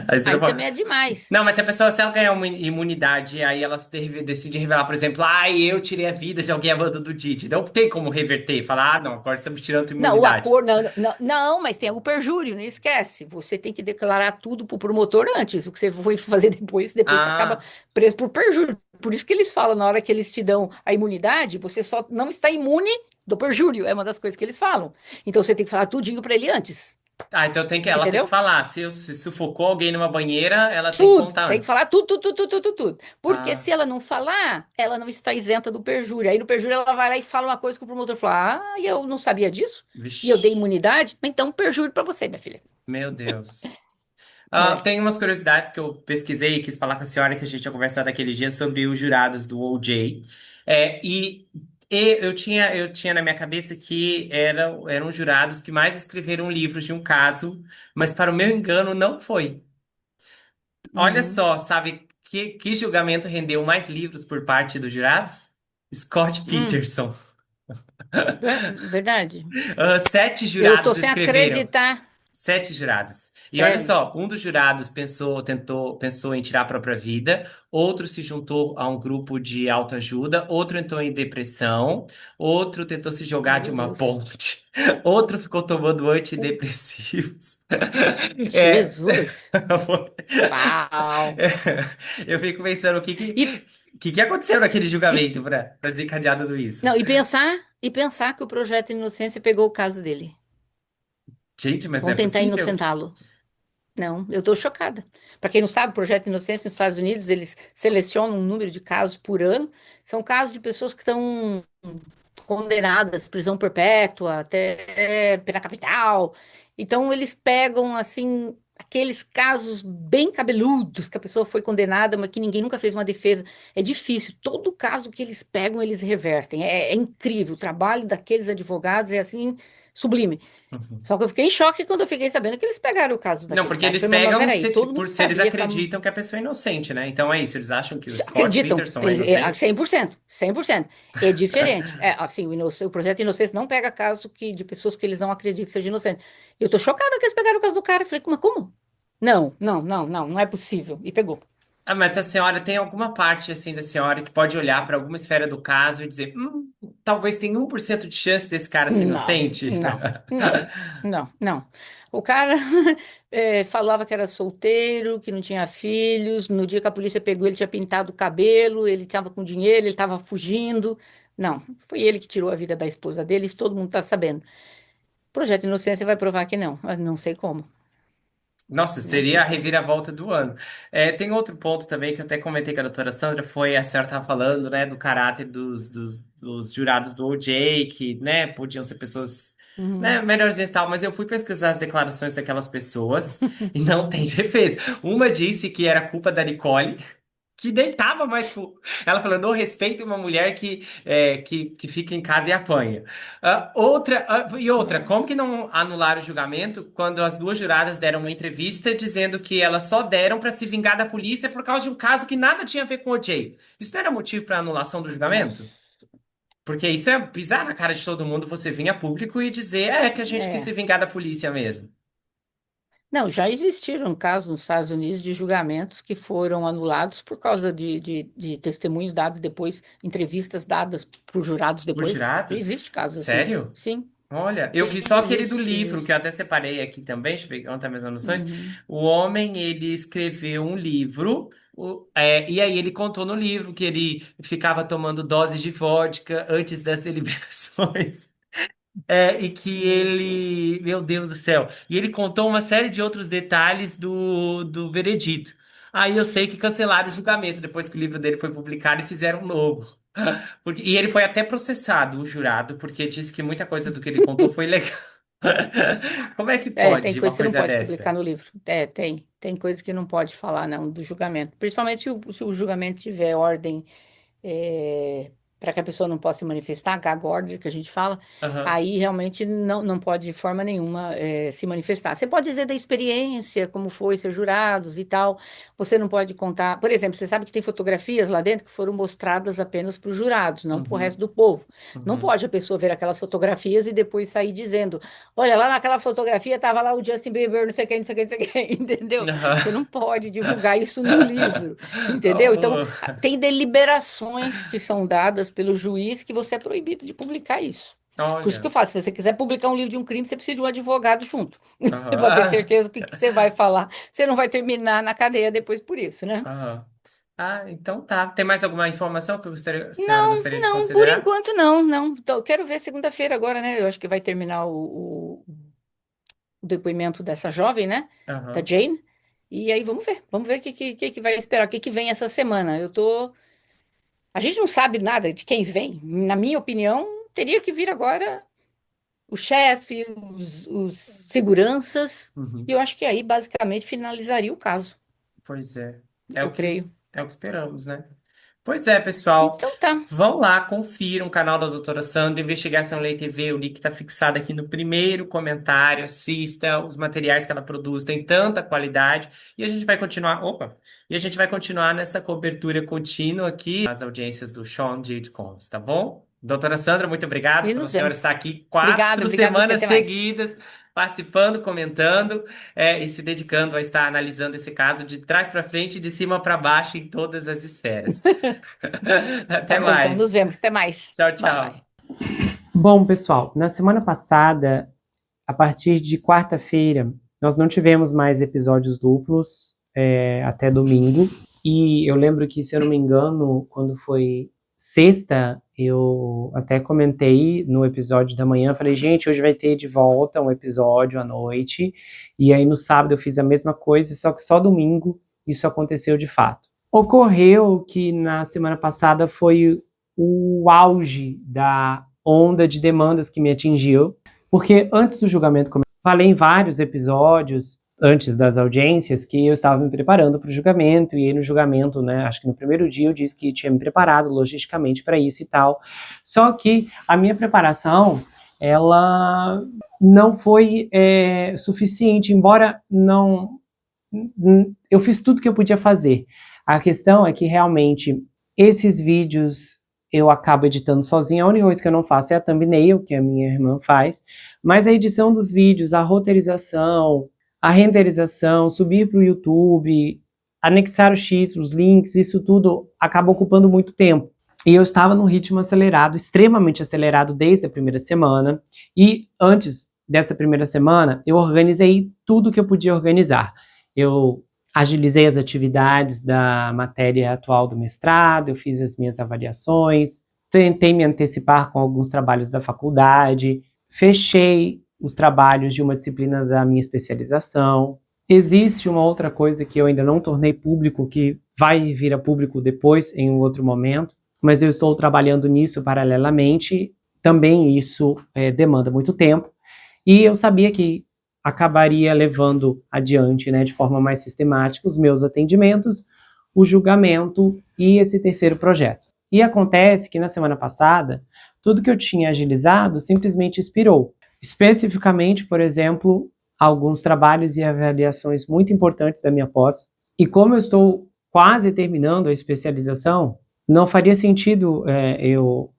Aí você não Aí pode. também é demais. Não, mas se a pessoa, se ela ganhar uma imunidade, aí ela decide revelar, por exemplo, eu tirei a vida de alguém a mando do Didi. Não tem como reverter, falar, não, agora estamos tirando tua Não, o imunidade. acordo. Não, não, não, mas tem o perjúrio, não esquece. Você tem que declarar tudo pro promotor antes. O que você foi fazer depois você acaba Ah, preso por perjúrio. Por isso que eles falam, na hora que eles te dão a imunidade, você só não está imune do perjúrio. É uma das coisas que eles falam. Então você tem que falar tudinho para ele antes. então ela tem que Entendeu? falar. Se sufocou alguém numa banheira, ela tem que Tudo, contar tem que antes. falar tudo. Porque Ah, se ela não falar, ela não está isenta do perjúrio. Aí no perjúrio ela vai lá e fala uma coisa que o promotor fala: e eu não sabia disso? E eu dei vixe, imunidade? Então perjúrio para você, minha filha. meu Deus. É. Tem umas curiosidades que eu pesquisei e quis falar com a senhora que a gente tinha conversado aquele dia sobre os jurados do OJ. Eu tinha na minha cabeça que eram os jurados que mais escreveram livros de um caso, mas para o meu engano não foi. Olha Uhum. só, sabe que julgamento rendeu mais livros por parte dos jurados? Scott Hum, Peterson. verdade. Sete Eu tô jurados sem escreveram. acreditar. Sete jurados. E olha Sério. só, um dos jurados pensou em tirar a própria vida, outro se juntou a um grupo de autoajuda, outro entrou em depressão, outro tentou se jogar de Meu uma Deus. ponte, outro ficou tomando antidepressivos. É, Jesus. foi- Uau. eu fico pensando E, que aconteceu naquele e, julgamento para desencadear tudo isso. não, e pensar que o projeto Inocência pegou o caso dele. Gente, mas não Vão é tentar possível. inocentá-lo. Não, eu estou chocada. Para quem não sabe, o Projeto Inocência nos Estados Unidos, eles selecionam um número de casos por ano. São casos de pessoas que estão condenadas, prisão perpétua, até pena capital. Então, eles pegam, assim, aqueles casos bem cabeludos, que a pessoa foi condenada, mas que ninguém nunca fez uma defesa. É difícil. Todo caso que eles pegam, eles revertem. É incrível. O trabalho daqueles advogados é, assim, sublime. Uhum. Só que eu fiquei em choque quando eu fiquei sabendo que eles pegaram o caso Não, daquele porque cara. Eu eles falei, mas pegam peraí, todo por mundo se eles sabia que a acreditam que a pessoa é inocente, né? Então é isso, eles acham que o Scott acreditam, Peterson é inocente? 100%, 100%. É diferente. É, assim, o projeto Inocência não pega caso de pessoas que eles não acreditam que seja inocente. Eu tô chocada que eles pegaram o caso do cara. Eu falei, como? Não, não, não, não, não é possível. E pegou. Ah, mas a senhora tem alguma parte assim da senhora que pode olhar para alguma esfera do caso e dizer, talvez tenha 1% de chance desse cara ser Não, inocente? não, não, não, não. O cara falava que era solteiro, que não tinha filhos. No dia que a polícia pegou, ele tinha pintado o cabelo, ele estava com dinheiro, ele estava fugindo. Não, foi ele que tirou a vida da esposa dele, isso todo mundo está sabendo. Projeto Inocência vai provar que não, mas não sei como. Nossa, Não sei seria a como. reviravolta do ano. É, tem outro ponto também que eu até comentei com a doutora Sandra, foi a senhora estava falando, né, do caráter dos jurados do OJ, que, né, podiam ser pessoas, né, Uhum. melhorzinhas e tal, mas eu fui pesquisar as declarações daquelas pessoas e não tem defesa. Uma disse que era culpa da Nicole, que deitava mais pro... Ela falou, não respeita uma mulher que fica em casa e apanha. E outra, como que Nossa, não anularam o julgamento quando as duas juradas deram uma entrevista dizendo que elas só deram para se vingar da polícia por causa de um caso que nada tinha a ver com o O.J.? Isso não era motivo para anulação do julgamento? nossa. Porque isso é pisar na cara de todo mundo, você vir a público e dizer, que a gente quis se É. vingar da polícia mesmo. Não, já existiram casos nos Estados Unidos de julgamentos que foram anulados por causa de testemunhos dados depois, entrevistas dadas para os jurados Os depois. jurados? Existe casos assim. Sério? Sim, Olha, eu sim, vi só aquele do existe, livro, que eu existe. até separei aqui também, deixa eu ver onde tá minhas anotações. Uhum. O homem, ele escreveu um livro, e aí ele contou no livro que ele ficava tomando doses de vodka antes das deliberações. E que Meu Deus. ele, meu Deus do céu, e ele contou uma série de outros detalhes do veredito. Aí eu sei que cancelaram o julgamento depois que o livro dele foi publicado e fizeram um novo. E ele foi até processado, o jurado, porque disse que muita coisa do que ele contou foi legal. Como é que Tem pode uma coisa que você não coisa pode publicar dessa? no livro. Tem coisa que não pode falar, não, do julgamento. Principalmente se o julgamento tiver ordem para que a pessoa não possa se manifestar, gag order, que a gente fala, Aham. aí realmente não pode de forma nenhuma se manifestar. Você pode dizer da experiência, como foi ser jurados e tal. Você não pode contar. Por exemplo, você sabe que tem fotografias lá dentro que foram mostradas apenas para os jurados, não para o resto Uhum. do povo. Não Uhum. pode a pessoa ver aquelas fotografias e depois sair dizendo: olha, lá naquela fotografia estava lá o Justin Bieber, não sei quem, não sei quem, não sei quem, entendeu? Você Aham. não pode divulgar isso no livro, entendeu? Então, Oh, tem deliberações que são dadas pelo juiz que você é proibido de publicar isso. Por isso que eu olha. falo, se você quiser publicar um livro de um crime, você precisa de um advogado junto, para ter Aham. certeza que você vai falar. Você não vai terminar na cadeia depois por isso, né? Aham. Então tá. Tem mais alguma informação que a senhora Não, gostaria de não, por considerar? enquanto não, não. Então, eu quero ver segunda-feira agora, né? Eu acho que vai terminar o depoimento dessa jovem, né? Da Aham. Jane. E aí vamos ver o que vai esperar, o que vem essa semana. A gente não sabe nada de quem vem. Na minha opinião, teria que vir agora o chefe, os seguranças. E Uhum. eu acho que aí basicamente finalizaria o caso, Pois é. É eu o que, creio. é o que esperamos, né? Pois é, pessoal. Então tá. Vão lá, confiram o canal da doutora Sandra, Investigação Lei TV, o link está fixado aqui no primeiro comentário. Assista os materiais que ela produz, tem tanta qualidade. E a gente vai continuar. Opa! E a gente vai continuar nessa cobertura contínua aqui nas audiências do Sean Diddy Combs, tá bom? Doutora Sandra, muito obrigado E pela nos senhora vemos. estar aqui Obrigada, 4 obrigada a você. semanas Até mais. seguidas, participando, comentando, e se dedicando a estar analisando esse caso de trás para frente e de cima para baixo em todas as esferas. Tá Até bom, então mais. nos vemos. Até mais. Tchau, Bye, bye. tchau. Bom, pessoal, na semana passada, a partir de quarta-feira, nós não tivemos mais episódios duplos até domingo. E eu lembro que, se eu não me engano, quando foi sexta, eu até comentei no episódio da manhã, falei, gente, hoje vai ter de volta um episódio à noite. E aí no sábado eu fiz a mesma coisa, só que só domingo isso aconteceu de fato. Ocorreu que na semana passada foi o auge da onda de demandas que me atingiu, porque antes do julgamento começar, falei em vários episódios antes das audiências que eu estava me preparando para o julgamento, e aí no julgamento, né, acho que no primeiro dia eu disse que tinha me preparado logisticamente para isso e tal, só que a minha preparação ela não foi suficiente, embora não... Eu fiz tudo que eu podia fazer. A questão é que realmente esses vídeos eu acabo editando sozinha. A única coisa que eu não faço é a thumbnail, que a minha irmã faz, mas a edição dos vídeos, a roteirização, a renderização, subir para o YouTube, anexar os títulos, links, isso tudo acaba ocupando muito tempo. E eu estava num ritmo acelerado, extremamente acelerado desde a primeira semana, e antes dessa primeira semana eu organizei tudo que eu podia organizar. Eu agilizei as atividades da matéria atual do mestrado, eu fiz as minhas avaliações, tentei me antecipar com alguns trabalhos da faculdade, fechei os trabalhos de uma disciplina da minha especialização. Existe uma outra coisa que eu ainda não tornei público, que vai vir a público depois, em um outro momento, mas eu estou trabalhando nisso paralelamente. Também isso demanda muito tempo, e eu sabia que acabaria levando adiante, né, de forma mais sistemática, os meus atendimentos, o julgamento e esse terceiro projeto. E acontece que na semana passada, tudo que eu tinha agilizado simplesmente expirou. Especificamente, por exemplo, alguns trabalhos e avaliações muito importantes da minha pós. E como eu estou quase terminando a especialização, não faria sentido eu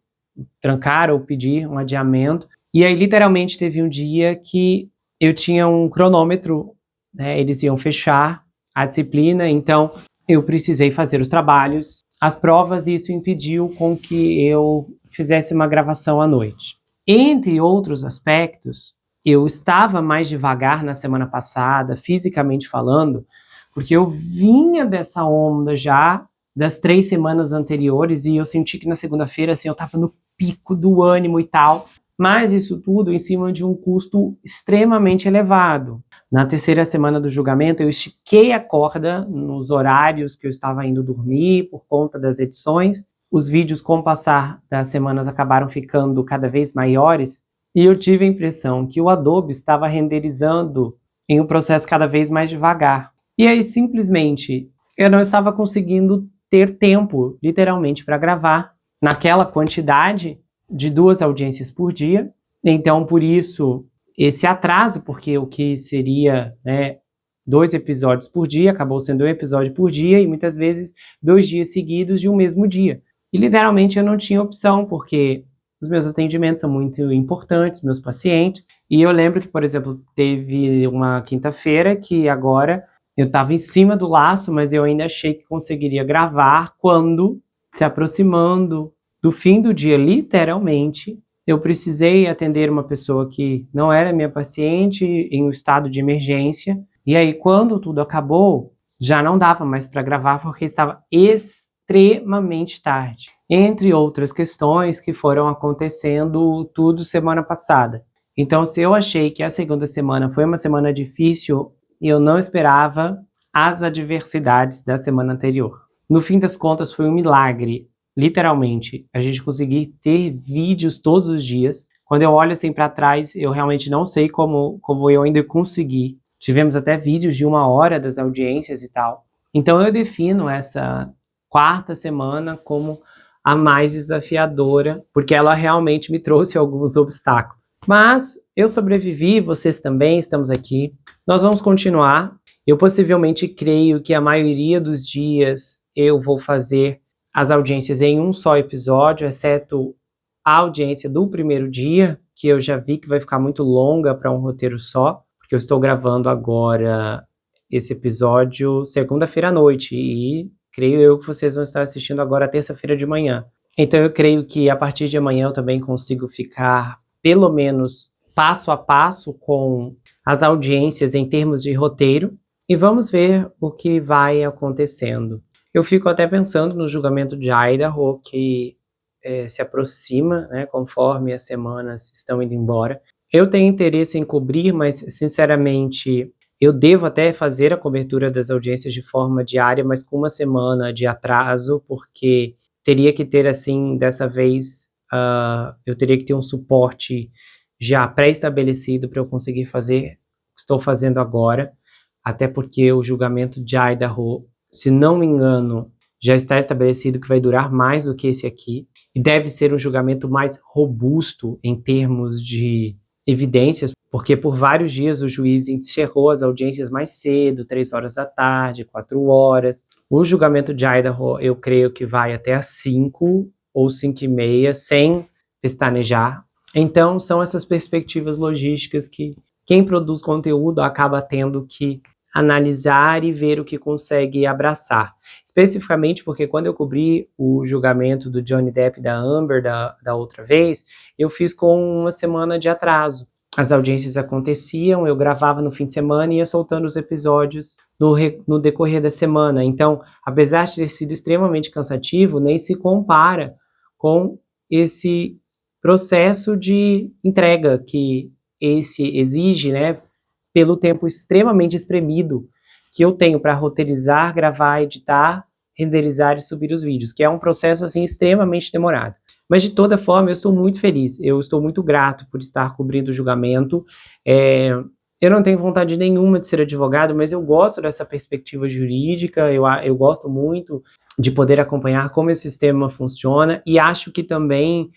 trancar ou pedir um adiamento. E aí, literalmente, teve um dia que eu tinha um cronômetro, né, eles iam fechar a disciplina, então eu precisei fazer os trabalhos, as provas, e isso impediu com que eu fizesse uma gravação à noite. Entre outros aspectos, eu estava mais devagar na semana passada, fisicamente falando, porque eu vinha dessa onda já das 3 semanas anteriores, e eu senti que na segunda-feira, assim, eu estava no pico do ânimo e tal, mas isso tudo em cima de um custo extremamente elevado. Na terceira semana do julgamento, eu estiquei a corda nos horários que eu estava indo dormir por conta das edições. Os vídeos, com o passar das semanas, acabaram ficando cada vez maiores, e eu tive a impressão que o Adobe estava renderizando em um processo cada vez mais devagar. E aí, simplesmente, eu não estava conseguindo ter tempo, literalmente, para gravar naquela quantidade de 2 audiências por dia. Então, por isso, esse atraso, porque o que seria, né, 2 episódios por dia, acabou sendo 1 episódio por dia, e muitas vezes 2 dias seguidos de um mesmo dia. E literalmente eu não tinha opção, porque os meus atendimentos são muito importantes, meus pacientes, e eu lembro que, por exemplo, teve uma quinta-feira que agora eu estava em cima do laço, mas eu ainda achei que conseguiria gravar quando, se aproximando do fim do dia, literalmente, eu precisei atender uma pessoa que não era minha paciente em um estado de emergência. E aí, quando tudo acabou, já não dava mais para gravar porque estava extremamente tarde. Entre outras questões que foram acontecendo tudo semana passada. Então, se eu achei que a segunda semana foi uma semana difícil, eu não esperava as adversidades da semana anterior. No fim das contas, foi um milagre. Literalmente, a gente conseguir ter vídeos todos os dias. Quando eu olho assim para trás, eu realmente não sei como eu ainda consegui. Tivemos até vídeos de 1 hora das audiências e tal. Então eu defino essa 4ª semana como a mais desafiadora, porque ela realmente me trouxe alguns obstáculos. Mas eu sobrevivi, vocês também, estamos aqui. Nós vamos continuar. Eu possivelmente creio que a maioria dos dias eu vou fazer as audiências em um só episódio, exceto a audiência do primeiro dia, que eu já vi que vai ficar muito longa para um roteiro só, porque eu estou gravando agora esse episódio segunda-feira à noite, e creio eu que vocês vão estar assistindo agora terça-feira de manhã. Então eu creio que a partir de amanhã eu também consigo ficar, pelo menos, passo a passo com as audiências em termos de roteiro, e vamos ver o que vai acontecendo. Eu fico até pensando no julgamento de Idaho, que se aproxima, né, conforme as semanas estão indo embora. Eu tenho interesse em cobrir, mas, sinceramente, eu devo até fazer a cobertura das audiências de forma diária, mas com 1 semana de atraso, porque teria que ter, assim, dessa vez, eu teria que ter um suporte já pré-estabelecido para eu conseguir fazer o que estou fazendo agora, até porque o julgamento de Idaho, se não me engano, já está estabelecido que vai durar mais do que esse aqui, e deve ser um julgamento mais robusto em termos de evidências, porque por vários dias o juiz encerrou as audiências mais cedo, 3 horas da tarde, 4 horas. O julgamento de Idaho, eu creio que vai até às 5 ou 5:30, sem pestanejar. Então, são essas perspectivas logísticas que quem produz conteúdo acaba tendo que analisar e ver o que consegue abraçar. Especificamente porque quando eu cobri o julgamento do Johnny Depp e da Amber da outra vez, eu fiz com uma semana de atraso. As audiências aconteciam, eu gravava no fim de semana e ia soltando os episódios no decorrer da semana. Então, apesar de ter sido extremamente cansativo, nem se compara com esse processo de entrega que esse exige, né, pelo tempo extremamente espremido que eu tenho para roteirizar, gravar, editar, renderizar e subir os vídeos, que é um processo assim extremamente demorado. Mas de toda forma, eu estou muito feliz, eu estou muito grato por estar cobrindo o julgamento. Eu não tenho vontade nenhuma de ser advogado, mas eu gosto dessa perspectiva jurídica, eu gosto muito de poder acompanhar como esse sistema funciona, e acho que também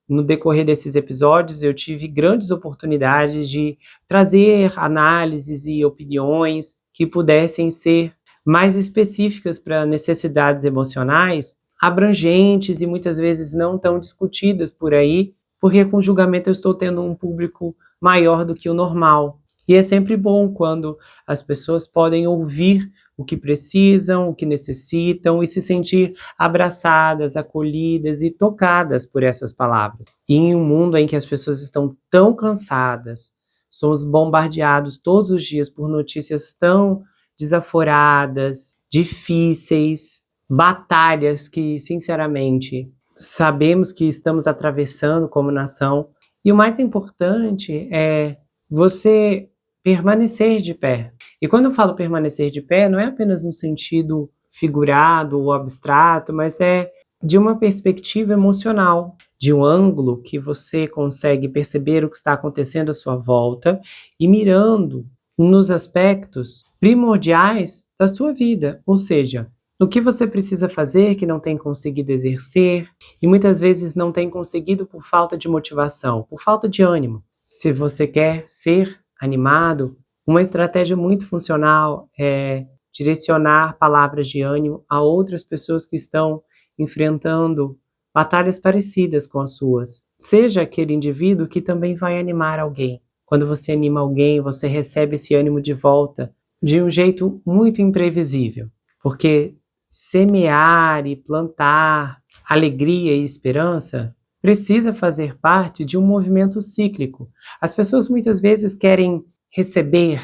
no decorrer desses episódios eu tive grandes oportunidades de trazer análises e opiniões que pudessem ser mais específicas para necessidades emocionais, abrangentes e muitas vezes não tão discutidas por aí, porque com o julgamento eu estou tendo um público maior do que o normal. E é sempre bom quando as pessoas podem ouvir o que precisam, o que necessitam e se sentir abraçadas, acolhidas e tocadas por essas palavras. E em um mundo em que as pessoas estão tão cansadas, somos bombardeados todos os dias por notícias tão desaforadas, difíceis, batalhas que, sinceramente, sabemos que estamos atravessando como nação. E o mais importante é você permanecer de pé. E quando eu falo permanecer de pé, não é apenas no sentido figurado ou abstrato, mas é de uma perspectiva emocional, de um ângulo que você consegue perceber o que está acontecendo à sua volta e mirando nos aspectos primordiais da sua vida, ou seja, no que você precisa fazer que não tem conseguido exercer e muitas vezes não tem conseguido por falta de motivação, por falta de ânimo. Se você quer ser animado, uma estratégia muito funcional é direcionar palavras de ânimo a outras pessoas que estão enfrentando batalhas parecidas com as suas. Seja aquele indivíduo que também vai animar alguém. Quando você anima alguém, você recebe esse ânimo de volta de um jeito muito imprevisível, porque semear e plantar alegria e esperança precisa fazer parte de um movimento cíclico. As pessoas muitas vezes querem receber,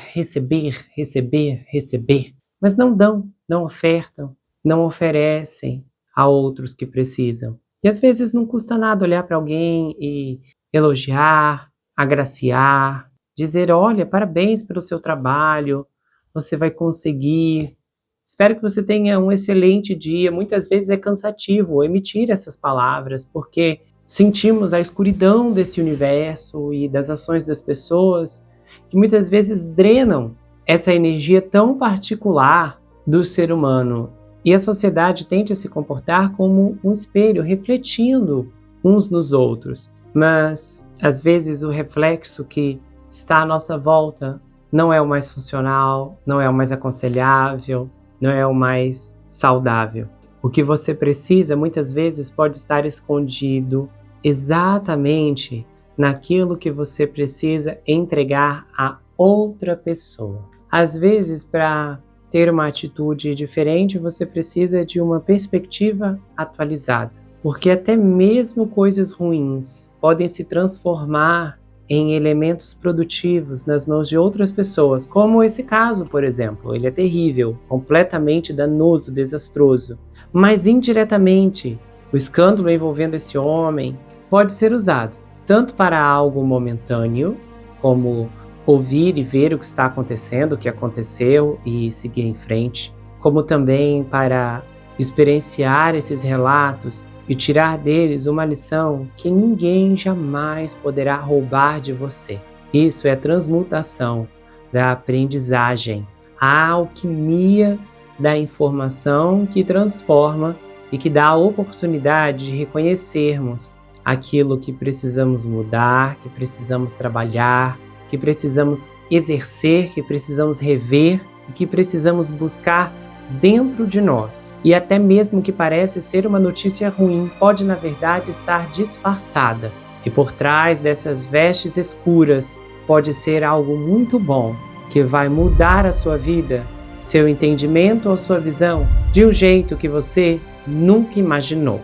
mas não dão, não ofertam, não oferecem a outros que precisam. E às vezes não custa nada olhar para alguém e elogiar, agraciar, dizer: olha, parabéns pelo seu trabalho, você vai conseguir. Espero que você tenha um excelente dia. Muitas vezes é cansativo emitir essas palavras, porque sentimos a escuridão desse universo e das ações das pessoas que muitas vezes drenam essa energia tão particular do ser humano. E a sociedade tende a se comportar como um espelho, refletindo uns nos outros. Mas, às vezes, o reflexo que está à nossa volta não é o mais funcional, não é o mais aconselhável, não é o mais saudável. O que você precisa, muitas vezes, pode estar escondido exatamente naquilo que você precisa entregar a outra pessoa. Às vezes, para ter uma atitude diferente, você precisa de uma perspectiva atualizada, porque até mesmo coisas ruins podem se transformar em elementos produtivos nas mãos de outras pessoas, como esse caso, por exemplo. Ele é terrível, completamente danoso, desastroso, mas indiretamente o escândalo envolvendo esse homem pode ser usado tanto para algo momentâneo, como ouvir e ver o que está acontecendo, o que aconteceu e seguir em frente, como também para experienciar esses relatos e tirar deles uma lição que ninguém jamais poderá roubar de você. Isso é a transmutação da aprendizagem, a alquimia da informação que transforma e que dá a oportunidade de reconhecermos aquilo que precisamos mudar, que precisamos trabalhar, que precisamos exercer, que precisamos rever e que precisamos buscar dentro de nós. E até mesmo que parece ser uma notícia ruim, pode na verdade estar disfarçada. E por trás dessas vestes escuras pode ser algo muito bom, que vai mudar a sua vida, seu entendimento ou sua visão de um jeito que você nunca imaginou.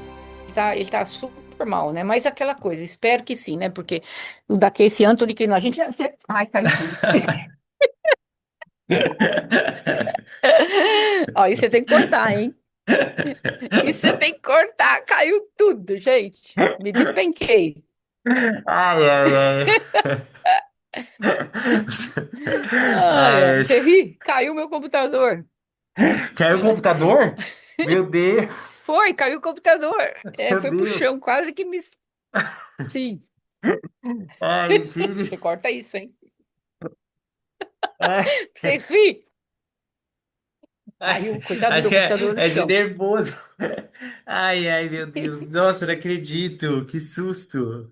Ele tá super mal, né? Mas aquela coisa, espero que sim, né? Porque o da Casey Anthony, que a gente... Ai, caiu tudo. Ó, isso você tem que cortar, hein? Isso você tem que cortar. Caiu tudo, gente. Me despenquei. Ai, ai, ai. Ai, você ri? Caiu meu computador. Caiu o computador? Meu Deus! Foi, caiu o computador. Meu Foi pro Deus! chão, quase que me... Sim, Ai, você gente! corta isso, hein? Ai, Você ri? ai, Caiu, coitado do acho meu que computador no é de chão. nervoso. Ai, ai, meu Deus. Nossa, não acredito. Que susto.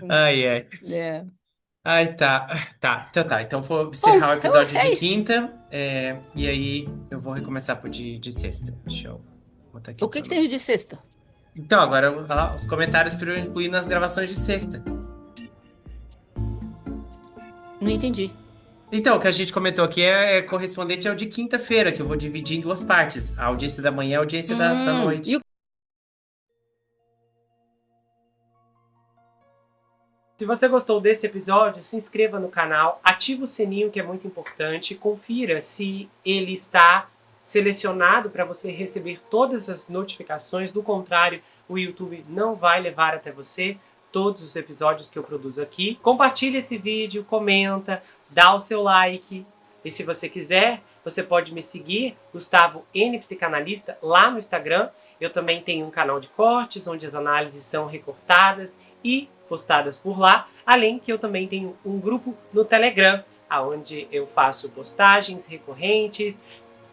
Ai, ai. É. Ai, tá. Tá, então tá. Então vou Bom, encerrar o episódio é de isso. quinta. E aí eu vou recomeçar pro de sexta. Deixa eu botar aqui O pra que não. tem de sexta? Então, agora eu vou falar os comentários para eu incluir nas gravações de sexta. Não entendi. Então, o que a gente comentou aqui é correspondente ao de quinta-feira, que eu vou dividir em duas partes. A audiência da manhã e a audiência da E noite. o Se você gostou desse episódio, se inscreva no canal, ative o sininho, que é muito importante, confira se ele está selecionado para você receber todas as notificações. Do contrário, o YouTube não vai levar até você todos os episódios que eu produzo aqui. Compartilhe esse vídeo, comenta, dá o seu like. E se você quiser, você pode me seguir, Gustavo N Psicanalista, lá no Instagram. Eu também tenho um canal de cortes, onde as análises são recortadas e postadas por lá. Além que eu também tenho um grupo no Telegram, onde eu faço postagens recorrentes,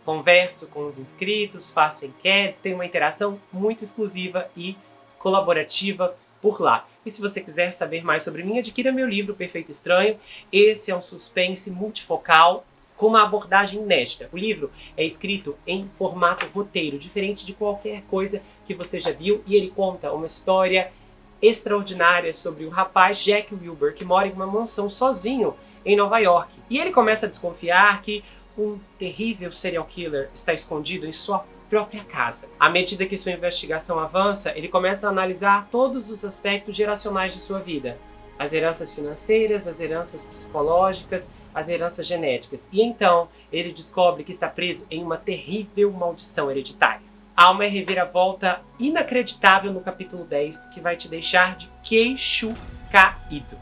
converso com os inscritos, faço enquetes, tenho uma interação muito exclusiva e colaborativa por lá. E se você quiser saber mais sobre mim, adquira meu livro Perfeito Estranho. Esse é um suspense multifocal com uma abordagem inédita. O livro é escrito em formato roteiro, diferente de qualquer coisa que você já viu, e ele conta uma história extraordinária sobre o rapaz Jack Wilbur, que mora em uma mansão sozinho em Nova York. E ele começa a desconfiar que um terrível serial killer está escondido em sua própria casa. À medida que sua investigação avança, ele começa a analisar todos os aspectos geracionais de sua vida. As heranças financeiras, as heranças psicológicas, as heranças genéticas. E então, ele descobre que está preso em uma terrível maldição hereditária. Há uma reviravolta inacreditável no capítulo 10 que vai te deixar de queixo caído.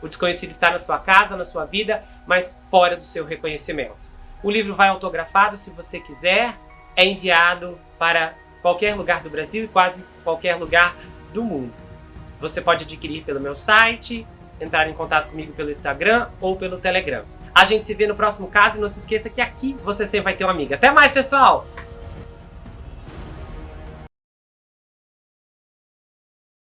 O desconhecido está na sua casa, na sua vida, mas fora do seu reconhecimento. O livro vai autografado, se você quiser, é enviado para qualquer lugar do Brasil e quase qualquer lugar do mundo. Você pode adquirir pelo meu site, entrar em contato comigo pelo Instagram ou pelo Telegram. A gente se vê no próximo caso e não se esqueça que aqui você sempre vai ter uma amiga. Até mais, pessoal!